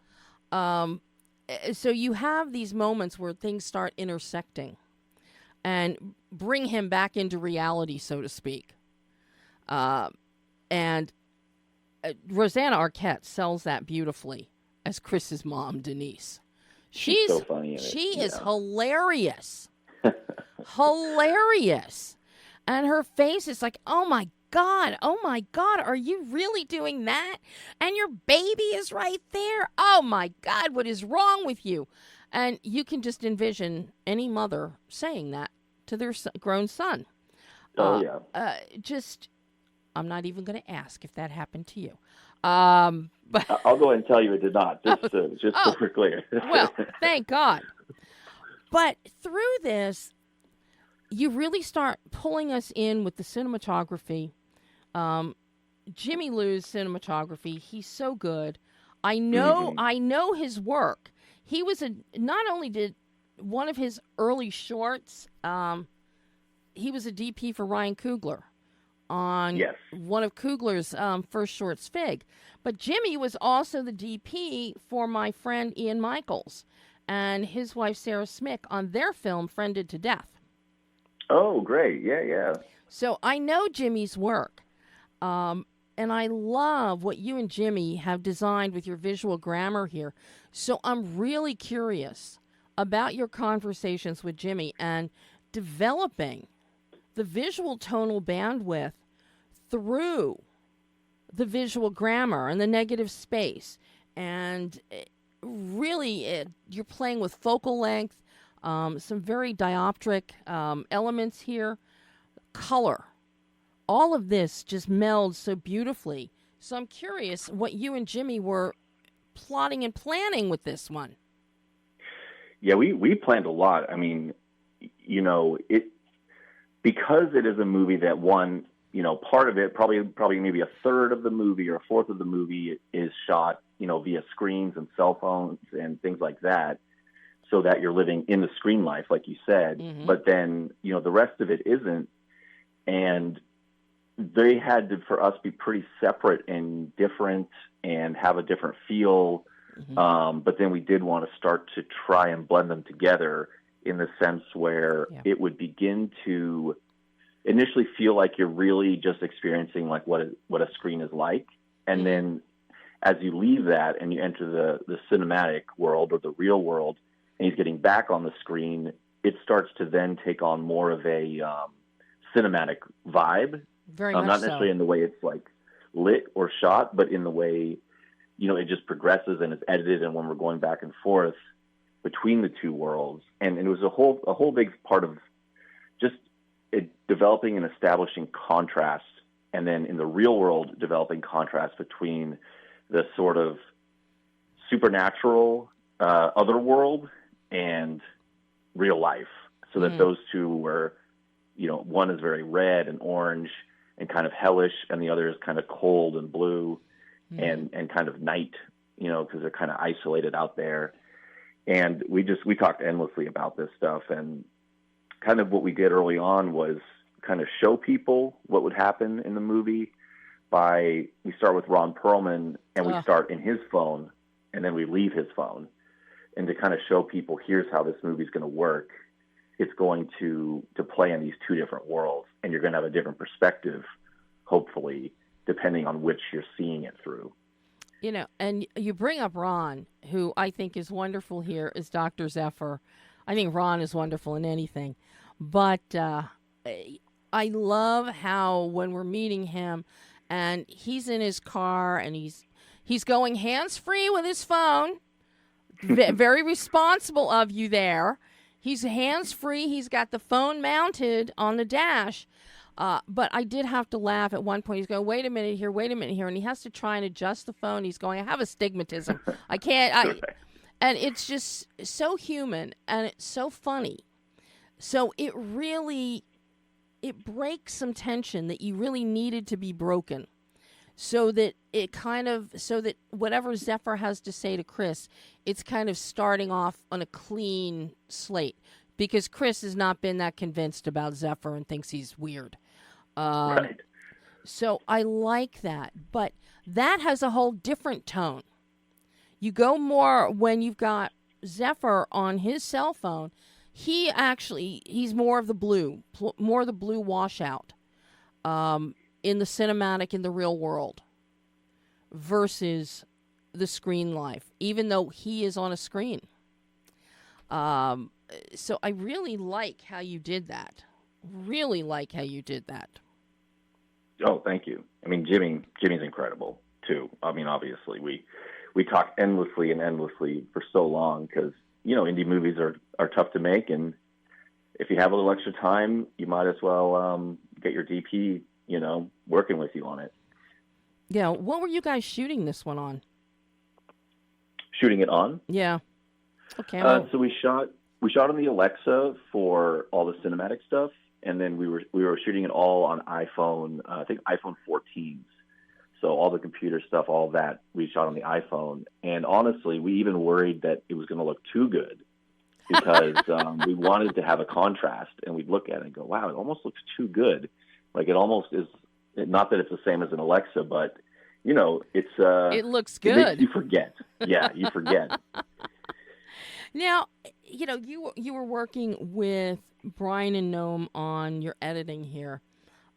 So you have these moments where things start intersecting and bring him back into reality, so to speak. And Rosanna Arquette sells that beautifully as Chris's mom, Denise. She's so funny. She is hilarious. Hilarious. And her face is like, oh my God, are you really doing that? And your baby is right there? Oh my God, what is wrong with you? And you can just envision any mother saying that to their grown son. Just, I'm not even going to ask if that happened to you. But I'll go ahead and tell you it did not, just so we're clear. Well, thank God. But through this, you really start pulling us in with the cinematography. Jimmy Lou's cinematography, he's so good. I know his work. He was not only did one of his early shorts, he was a DP for Ryan Coogler on one of Coogler's first shorts, Fig. But Jimmy was also the DP for my friend Ian Michaels and his wife Sarah Smick on their film Friended to Death. Oh, great. Yeah. So I know Jimmy's work. And I love what you and Jimmy have designed with your visual grammar here. So I'm really curious about your conversations with Jimmy and developing the visual tonal bandwidth through the visual grammar and the negative space. And really, you're playing with focal length, some very dioptric elements here, color. All of this just melds so beautifully. So I'm curious what you and Jimmy were plotting and planning with this one. Yeah, we planned a lot. I mean, because it is a movie that part of it, probably maybe a third of the movie or a fourth of the movie is shot, via screens and cell phones and things like that, so that you're living in the screen life, like you said. Mm-hmm. But then, the rest of it isn't. And they had to, for us, be pretty separate and different and have a different feel. Mm-hmm. But then we did want to start to try and blend them together in the sense where it would begin to initially feel like you're really just experiencing like what a screen is like. And then as you leave that and you enter the cinematic world or the real world, and he's getting back on the screen, it starts to then take on more of a cinematic vibe. Very much not so. Necessarily in the way it's like lit or shot, but in the way, it just progresses and it's edited. And when we're going back and forth between the two worlds, and it was a whole big part of just developing and establishing contrast. And then in the real world, developing contrast between the sort of supernatural other world and real life, so that those two were, one is very red and orange and kind of hellish, and the other is kind of cold and blue and kind of night, because they're kind of isolated out there. And we talked endlessly about this stuff, and kind of what we did early on was kind of show people what would happen in the movie we start with Ron Perlman, and we start in his phone, and then we leave his phone, and to kind of show people, here's how this movie's going to work. It's going to play in these two different worlds, and you're going to have a different perspective, hopefully, depending on which you're seeing it through. And you bring up Ron, who I think is wonderful here as Dr. Zephyr. I think Ron is wonderful in anything. But I love how when we're meeting him, and he's in his car, and he's going hands-free with his phone. Very responsible of you there. He's hands-free. He's got the phone mounted on the dash. But I did have to laugh at one point. He's going, wait a minute here, and he has to try and adjust the phone. He's going, I have astigmatism. I can't. And it's just so human, and it's so funny. So it breaks some tension that you really needed to be broken, so that whatever Zephyr has to say to Chris, it's kind of starting off on a clean slate, because Chris has not been that convinced about Zephyr and thinks he's weird. Right. So I like that, but that has a whole different tone. You go more when you've got Zephyr on his cell phone. He's more of the blue washout in the cinematic, in the real world, versus the screen life, even though he is on a screen. So I really like how you did that. Oh, thank you. I mean, Jimmy's incredible too. I mean, obviously we talked endlessly for so long because, indie movies are tough to make, and if you have a little extra time, you might as well get your DP, working with you on it. Yeah. What were you guys shooting this one on? Shooting it on? Yeah. Okay. So we shot on the Alexa for all the cinematic stuff, and then we were shooting it all on iPhone. I think iPhone 14s. So all the computer stuff, all of that, we shot on the iPhone. And honestly, we even worried that it was going to look too good because we wanted to have a contrast, and we'd look at it and go, "Wow, it almost looks too good." Like it almost is. Not that it's the same as an Alexa, but it's it looks good. It makes you forget. Yeah, you forget. Now, you were working with Brian and Noam on your editing here.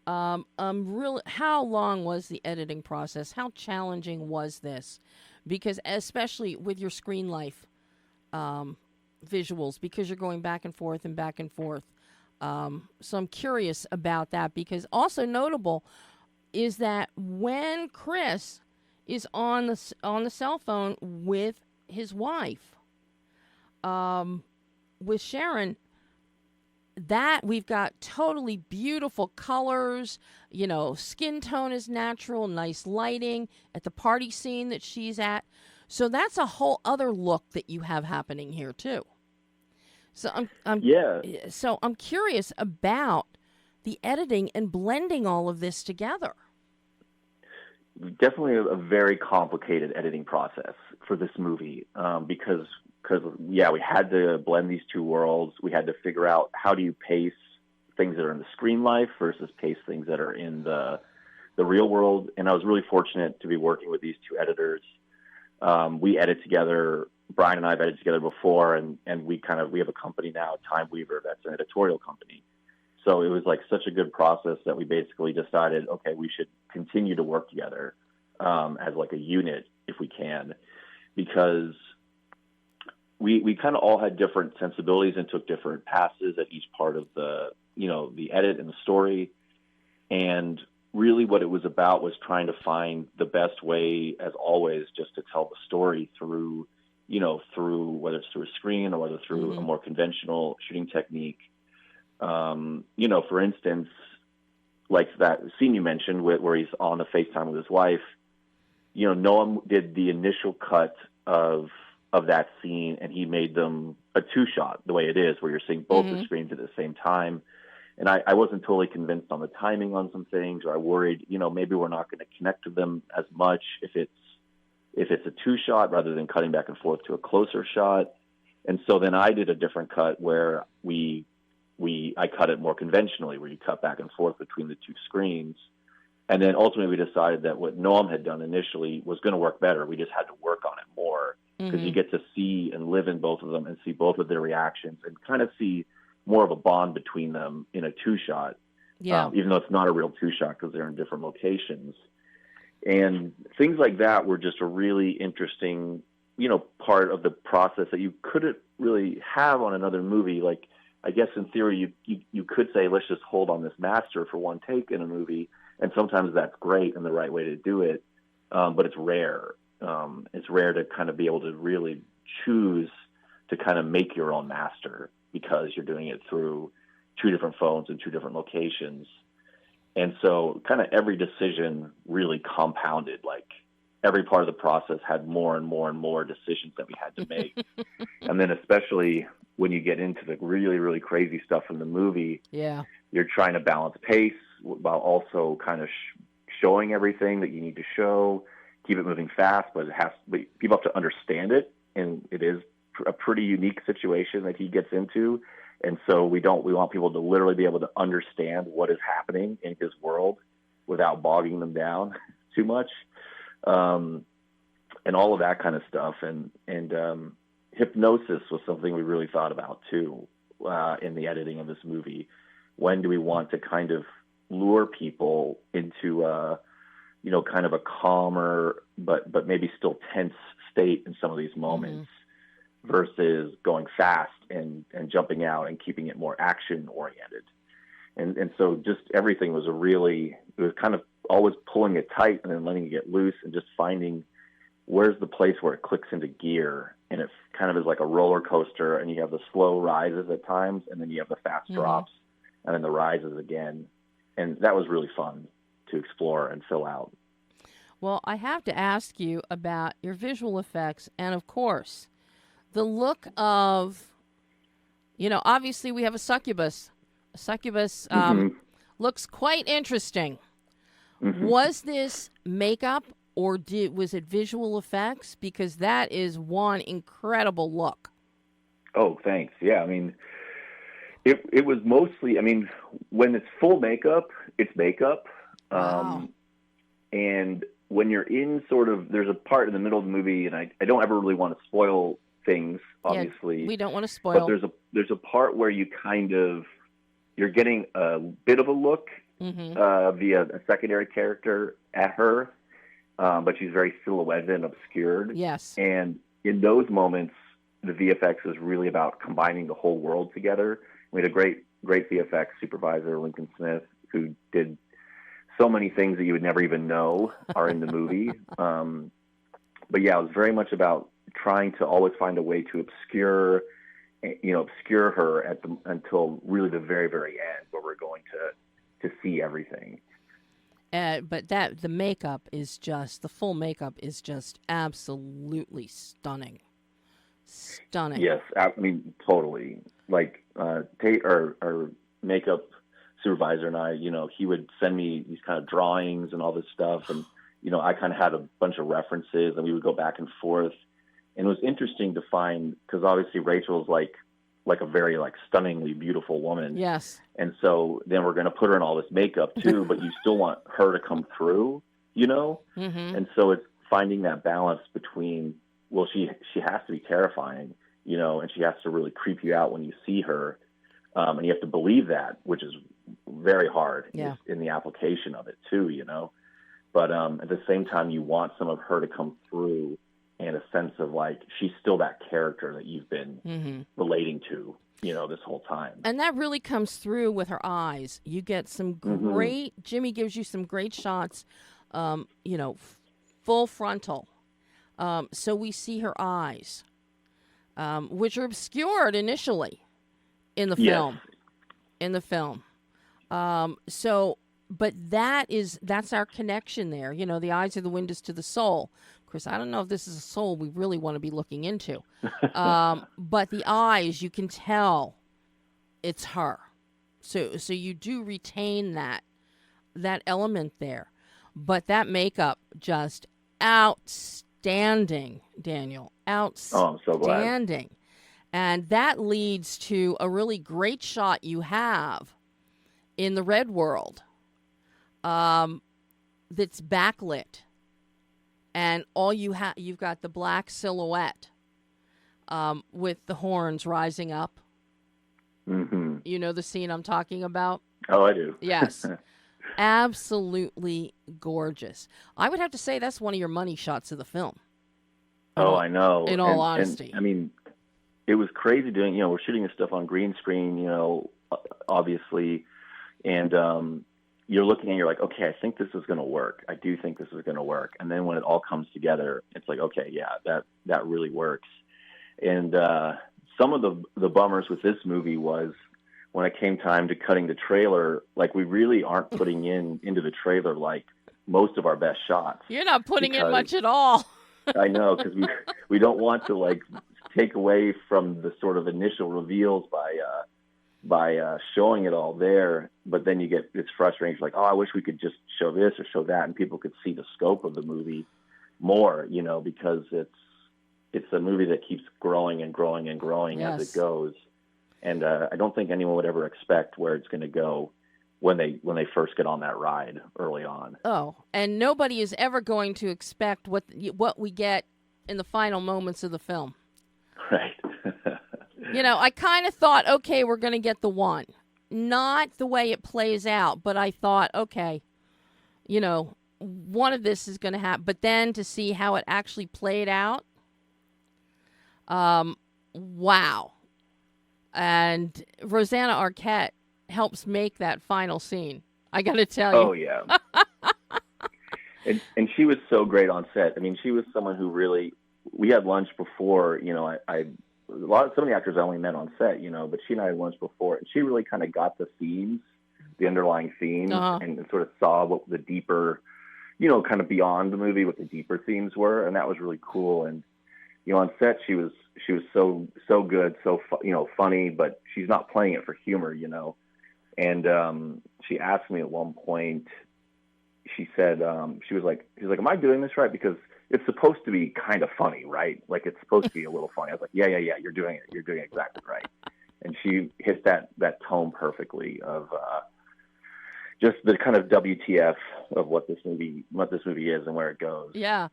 Really, how long was the editing process? How challenging was this? Because especially with your screen life visuals, because you're going back and forth and back and forth. So I'm curious about that, because also notable is that when Chris is on the cell phone with his wife, with Sharon, that we've got totally beautiful colors, skin tone is natural, nice lighting at the party scene that she's at. So that's a whole other look that you have happening here too. So I'm curious about the editing and blending all of this together. Definitely a very complicated editing process for this movie, because we had to blend these two worlds. We had to figure out how do you pace things that are in the screen life versus pace things that are in the real world. And I was really fortunate to be working with these two editors. We edit together. Brian and I have edited together before, and we have a company now, Time Weaver, that's an editorial company. So it was like such a good process that we basically decided, okay, we should continue to work together as like a unit if we can, because we kind of all had different sensibilities and took different passes at each part of the edit and the story. And really what it was about was trying to find the best way, as always, just to tell the story through whether it's through a screen or whether through a more conventional shooting technique. For instance, like that scene you mentioned where he's on the FaceTime with his wife, Noam did the initial cut of that scene, and he made them a two-shot the way it is, where you're seeing both the screens at the same time. And I wasn't totally convinced on the timing on some things, or I worried, maybe we're not going to connect to them as much if it's a two-shot rather than cutting back and forth to a closer shot. And so then I did a different cut where I cut it more conventionally, where you cut back and forth between the two screens. And then ultimately we decided that what Noam had done initially was going to work better. We just had to work on it more, because you get to see and live in both of them and see both of their reactions and kind of see more of a bond between them in a two-shot, even though it's not a real two-shot because they're in different locations. And things like that were just a really interesting, part of the process that you couldn't really have on another movie. Like, I guess in theory, you could say, let's just hold on this master for one take in a movie. And sometimes that's great and the right way to do it. But it's rare. It's rare to kind of be able to really choose to kind of make your own master, because you're doing it through two different phones in two different locations. And so kind of every decision really compounded. Like every part of the process had more and more and more decisions that we had to make. And then especially when you get into the really, really crazy stuff in the movie, you're trying to balance pace while also kind of showing everything that you need to show, keep it moving fast, but people have to understand it. And it is a pretty unique situation that he gets into. And so we want people to literally be able to understand what is happening in his world without bogging them down too much. And all of that kind of stuff. And hypnosis was something we really thought about too, in the editing of this movie. When do we want to kind of lure people into kind of a calmer, but maybe still tense state in some of these moments, versus going fast and jumping out and keeping it more action oriented. And so just everything was it was kind of always pulling it tight and then letting it get loose and just finding where's the place where it clicks into gear and it kind of is like a roller coaster, and you have the slow rises at times, and then you have the fast drops, and then the rises again. And that was really fun to explore and fill out. Well, I have to ask you about your visual effects and, of course, the look of, obviously we have a succubus. A succubus looks quite interesting. Was this makeup or was it visual effects? Because that is one incredible look. Oh, thanks. Yeah, I mean, it was mostly, when it's full makeup, it's makeup. Wow. And when you're in there's a part in the middle of the movie, and I don't ever really want to spoil things, obviously. Yeah, we don't want to spoil. But there's a part where you're getting a bit of a look via a secondary character at her, but she's very silhouetted and obscured. Yes. And in those moments, the VFX is really about combining the whole world together. We had a great VFX supervisor, Lincoln Smith, who did so many things that you would never even know are in the movie. But yeah, it was very much about trying to always find a way to obscure her until really the very, very end, where we're going to see everything. But the makeup is the full makeup is just absolutely stunning. Stunning. Yes, totally. Like Tate, our makeup supervisor, and I, he would send me these kind of drawings and all this stuff, and I kind of had a bunch of references, and we would go back and forth. And it was interesting to find, because obviously Rachel's like a very stunningly beautiful woman. Yes. And so then we're going to put her in all this makeup too, but you still want her to come through, And so it's finding that balance between, well, she has to be terrifying, and she has to really creep you out when you see her. And you have to believe that, which is very hard in the application of it too, But at the same time, you want some of her to come through, and a sense of she's still that character that you've been relating to, this whole time. And that really comes through with her eyes. You get some great, Jimmy gives you some great shots, full frontal. So we see her eyes, which are obscured initially in the film. But that's our connection there. The eyes are the windows to the soul. Of course, I don't know if this is a soul we really want to be looking into. But the eyes, you can tell it's her. So you do retain that element there. But that makeup, just outstanding, Daniel. Outstanding. Oh, I'm so glad. And that leads to a really great shot you have in the red world. That's backlit, and all you've got the black silhouette with the horns rising up. You know the scene I'm talking about? Oh, I do. Yes. Absolutely gorgeous. I would have to say that's one of your money shots of the film. Oh, I know. In all honesty. And, it was crazy doing, we're shooting this stuff on green screen, obviously, and you're looking and you're like, okay, I think this is going to work. I do think this is going to work. And then when it all comes together, it's like, okay, yeah, that really works. And some of the bummers with this movie was when it came time to cutting the trailer, we really aren't putting into the trailer most of our best shots. You're not putting in much at all. I know, because we don't want to take away from the sort of initial reveals by showing it all there, but then it's frustrating. It's like, oh, I wish we could just show this or show that, and people could see the scope of the movie more, because it's a movie that keeps growing and growing and growing as it goes. And I don't think anyone would ever expect where it's going to go when they first get on that ride early on. Oh, and nobody is ever going to expect what we get in the final moments of the film. Right. I kind of thought, okay, we're going to get the one. Not the way it plays out, but I thought, okay, one of this is going to happen. But then to see how it actually played out, wow. And Rosanna Arquette helps make that final scene. I got to tell you. Oh, yeah. and she was so great on set. She was someone who really, we had lunch before, you know, some of the actors I only met on set, you know, but she and I had lunch before, and she really kind of got the themes, the underlying themes, and sort of saw what the deeper, you know, kind of beyond the movie, what the deeper themes were. And that was really cool. And, you know, on set, she was so good, you know, funny, but she's not playing it for humor, you know. And she asked me at one point, she said, she's like, am I doing this right? Because it's supposed to be kind of funny, right? Like, it's supposed to be a little funny. I was like, yeah, you're doing it. You're doing it exactly right. And she hit that tone perfectly of just the kind of WTF of what this movie is and where it goes. Yeah.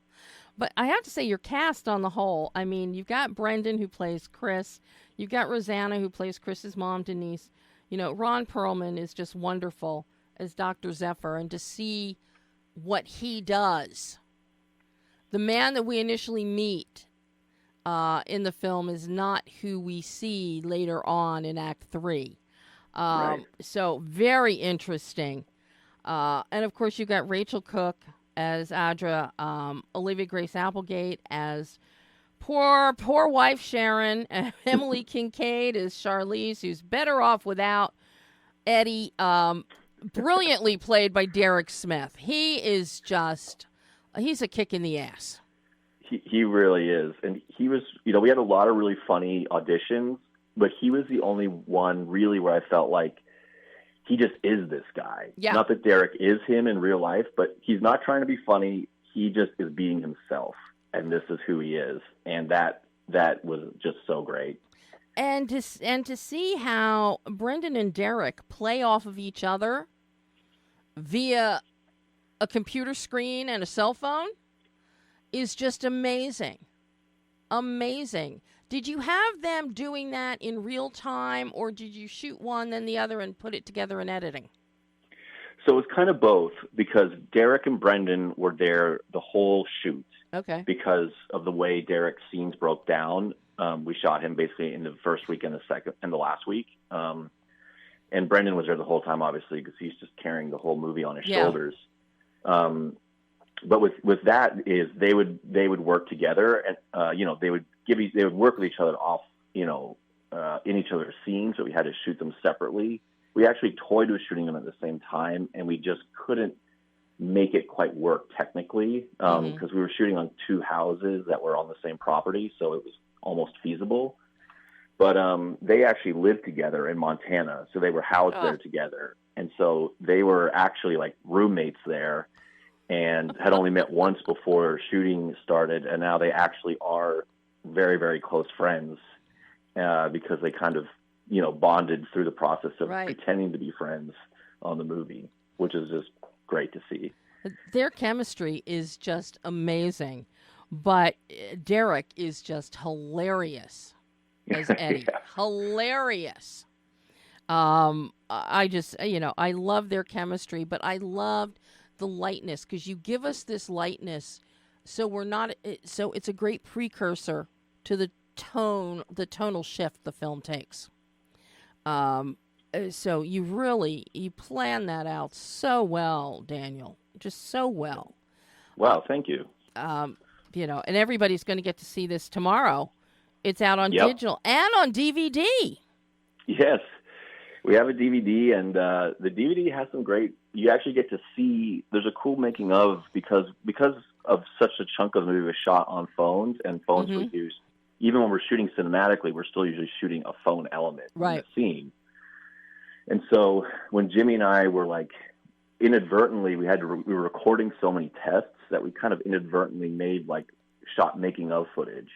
But I have to say, your cast on the whole, I mean, you've got Brendan, who plays Chris. You've got Rosanna, who plays Chris's mom, Denise. You know, Ron Perlman is just wonderful as Dr. Zephyr. And to see what he does, the man that we initially meet in the film is not who we see later on in Act 3. Right. So very interesting. And, of course, you've got Rachel Cook as Audra, Olivia Grace Applegate as poor wife Sharon, Emily Kincaid as Charlize, who's better off without Eddie, brilliantly played by Derek Smith. He is just, he's a kick in the ass. He really is. And he was, you know, we had a lot of really funny auditions, but he was the only one really where I felt like he just is this guy. Yeah. Not that Derek is him in real life, but he's not trying to be funny. He just is being himself, and this is who he is. And that was just so great. And to see how Brendan and Derek play off of each other via a computer screen and a cell phone is just amazing. Amazing. Did you have them doing that in real time, or did you shoot one, then the other, and put it together in editing? So it was kind of both, because Derek and Brendan were there the whole shoot. Okay. Because of the way Derek's scenes broke down. We shot him basically in the first week and the second and the last week. And Brendan was there the whole time, obviously, because he's just carrying the whole movie on his shoulders. But with that is they would work together, and you know, they would work with each other off, you know, in each other's scenes. So we had to shoot them separately. We actually toyed with shooting them at the same time, and we just couldn't make it quite work technically because we were shooting on two houses that were on the same property, so it was almost feasible. But they actually lived together in Montana, so they were housed there together, and so they were actually like roommates there, and had only met once before shooting started, and now they actually are very, very close friends because they kind of, you know, bonded through the process of pretending to be friends on the movie, which is just great to see. Their chemistry is just amazing, but Derek is just hilarious as Eddie. Hilarious. I just, you know, I love their chemistry, but I loved the lightness, because you give us this lightness, so we're not, so it's a great precursor to the tonal shift the film takes. So you plan that out so well, Daniel, just so well. Wow, thank you. You know, and everybody's going to get to see this tomorrow. It's out on digital and on DVD. Yes, we have a DVD, and the DVD has some great. You actually get to see. There's a cool making of because of such a chunk of the movie was shot on phones, and phones were used. Even when we're shooting cinematically, we're still usually shooting a phone element in the scene. And so when Jimmy and I were like inadvertently, we were recording so many tests that we kind of inadvertently made like shot making of footage,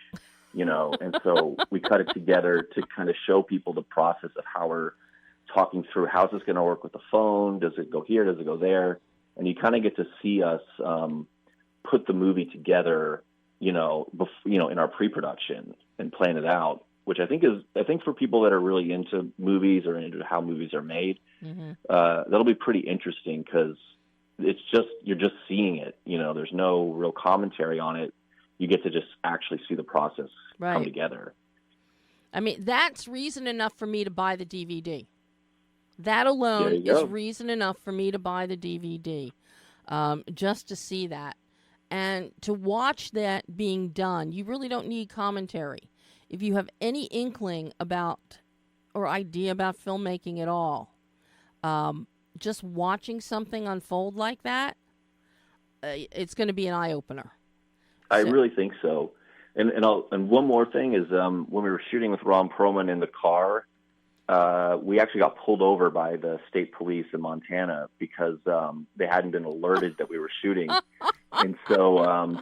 you know. And so we cut it together to kind of show people the process of how we're talking through how's this going to work with the phone. Does it go here? Does it go there? And you kind of get to see us put the movie together, you know, in our pre-production and plan it out, which I think for people that are really into movies or into how movies are made, that'll be pretty interesting, because you're just seeing it, you know, there's no real commentary on it. You get to just actually see the process come together. I mean, that's reason enough for me to buy the DVD. That alone is reason enough for me to buy the DVD, just to see that. And to watch that being done, you really don't need commentary. If you have any inkling about or idea about filmmaking at all, just watching something unfold like that, it's going to be an eye-opener. I really think so. And one more thing is when we were shooting with Ron Perlman in the car, we actually got pulled over by the state police in Montana because they hadn't been alerted that we were shooting. And so,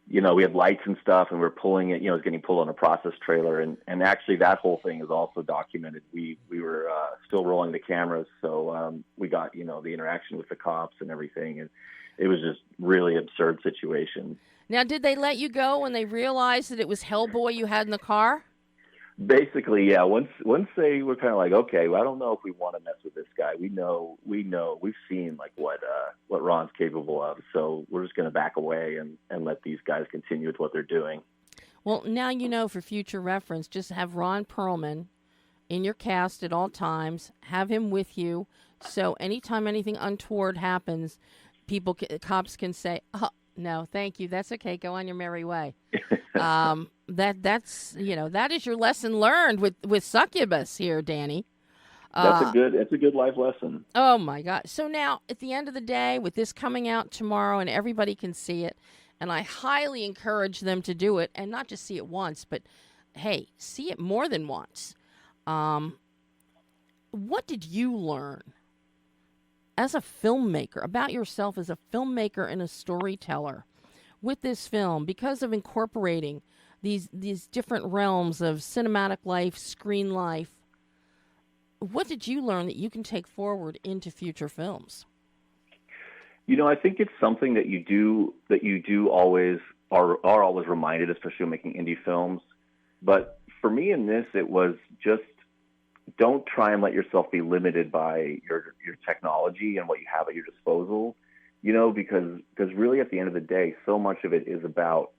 we had lights and stuff, and we were pulling it, it was getting pulled on a process trailer. And actually that whole thing is also documented. We were still rolling the cameras, so we got, the interaction with the cops and everything. And it was just really absurd situation. Now, did they let you go when they realized that it was Hellboy you had in the car? Basically, yeah. Once they were kind of like, okay, well, I don't know if we want to mess with this guy. We know, we've seen like what Ron's capable of. So we're just going to back away and let these guys continue with what they're doing. Well, now for future reference, just have Ron Perlman in your cast at all times. Have him with you, so anytime anything untoward happens, cops can say, "Oh, no, thank you. That's okay. Go on your merry way." That's that is your lesson learned with Succubus here, Danny. That's a good life lesson. Oh my God! So now, at the end of the day, with this coming out tomorrow, and everybody can see it, and I highly encourage them to do it, and not just see it once, but hey, see it more than once. What did you learn as a filmmaker about yourself as a filmmaker and a storyteller with this film because of incorporating these different realms of cinematic life, screen life? What did you learn that you can take forward into future films? I think it's something that you do always are always reminded, especially when making indie films. But for me in this, it was just don't try and let yourself be limited by your technology and what you have at your disposal. Because really at the end of the day, so much of it is about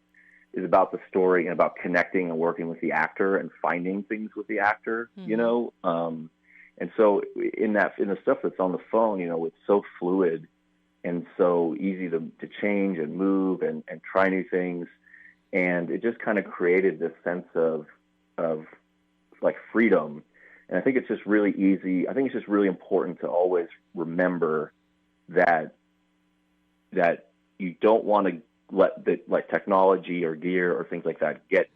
the story and about connecting and working with the actor and finding things with the actor, mm-hmm. And so in the stuff that's on the phone, it's so fluid and so easy to change and move and try new things. And it just kind of created this sense of like freedom. And I think it's just really easy. I think it's just really important to always remember that you don't want to let like technology or gear or things like that get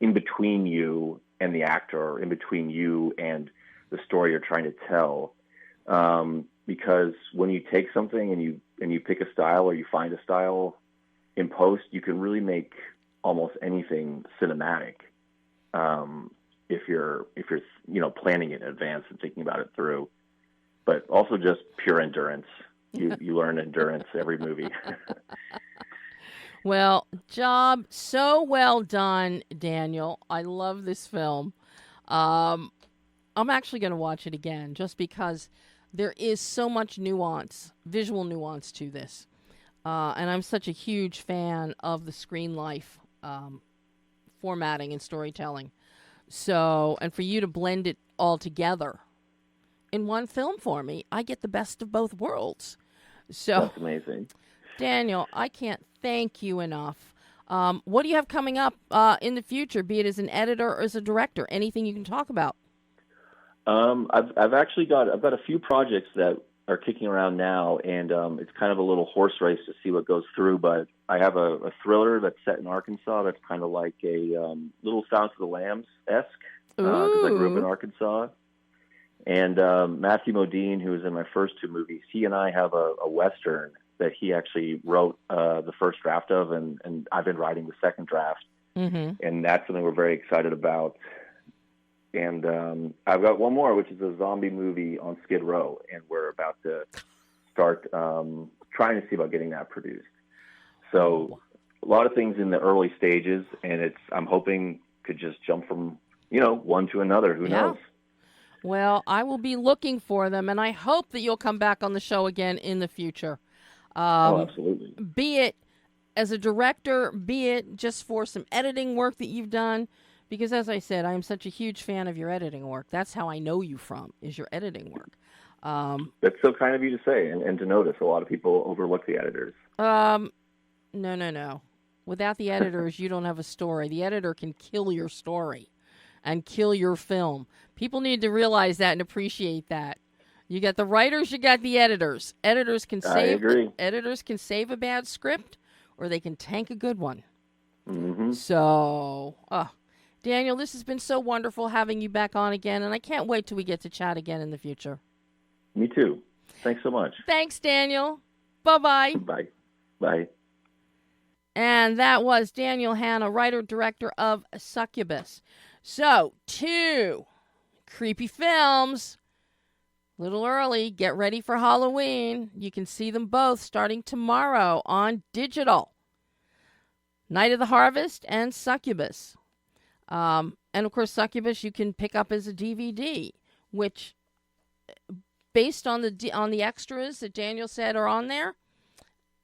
in between you and the actor, or in between you and the story you're trying to tell. Because when you take something and you pick a style or you find a style in post, you can really make almost anything cinematic. If you're planning it in advance and thinking about it through, but also just pure endurance. You learn endurance every movie. Well, job so well done, Daniel. I love this film. I'm actually going to watch it again just because there is so much nuance, visual nuance to this. And I'm such a huge fan of the screen life formatting and storytelling. So, and for you to blend it all together in one film for me, I get the best of both worlds. So that's amazing. Daniel, I can't thank you enough. What do you have coming up in the future, be it as an editor or as a director? Anything you can talk about? I've got a few projects that are kicking around now, and it's kind of a little horse race to see what goes through. But I have a thriller that's set in Arkansas that's kind of like a Little Silence of the Lambs-esque, because I grew up in Arkansas. And Matthew Modine, who was in my first two movies, he and I have a Western that he actually wrote the first draft of, and I've been writing the second draft. Mm-hmm. And that's something we're very excited about. And I've got one more, which is a zombie movie on Skid Row, and we're about to start trying to see about getting that produced. So a lot of things in the early stages, and I'm hoping could just jump from one to another. Who knows? Well, I will be looking for them, and I hope that you'll come back on the show again in the future. Absolutely. Be it as a director, be it just for some editing work that you've done. Because as I said, I am such a huge fan of your editing work. That's how I know you from, is your editing work. That's so kind of you to say and to notice. A lot of people overlook the editors. No. Without the editors, you don't have a story. The editor can kill your story and kill your film. People need to realize that and appreciate that. You got the writers, you got the editors. Editors can save a bad script, or they can tank a good one. Mm-hmm. So, Daniel, this has been so wonderful having you back on again, and I can't wait till we get to chat again in the future. Me too. Thanks so much. Thanks, Daniel. Bye-bye. Bye. Bye. And that was Daniel Hanna, writer-director of Succubus. So, 2 creepy films. Little early. Get ready for Halloween. You can see them both starting tomorrow on digital. Night of the Harvest and Succubus. And, of course, Succubus you can pick up as a DVD, which, based on the extras that Daniel said are on there,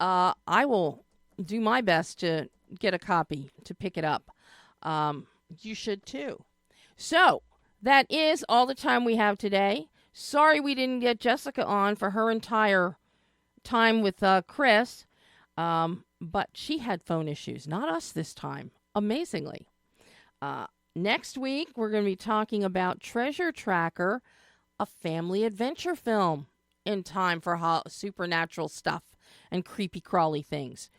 I will do my best to get a copy to pick it up. You should, too. So, that is all the time we have today. Sorry we didn't get Jessica on for her entire time with Chris, but she had phone issues, not us this time, amazingly. Next week, we're going to be talking about Treasure Tracker, a family adventure film in time for supernatural stuff and creepy crawly things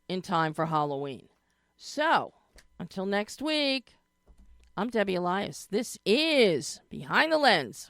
in time for Halloween. So, until next week, I'm Debbie Elias. This is Behind the Lens.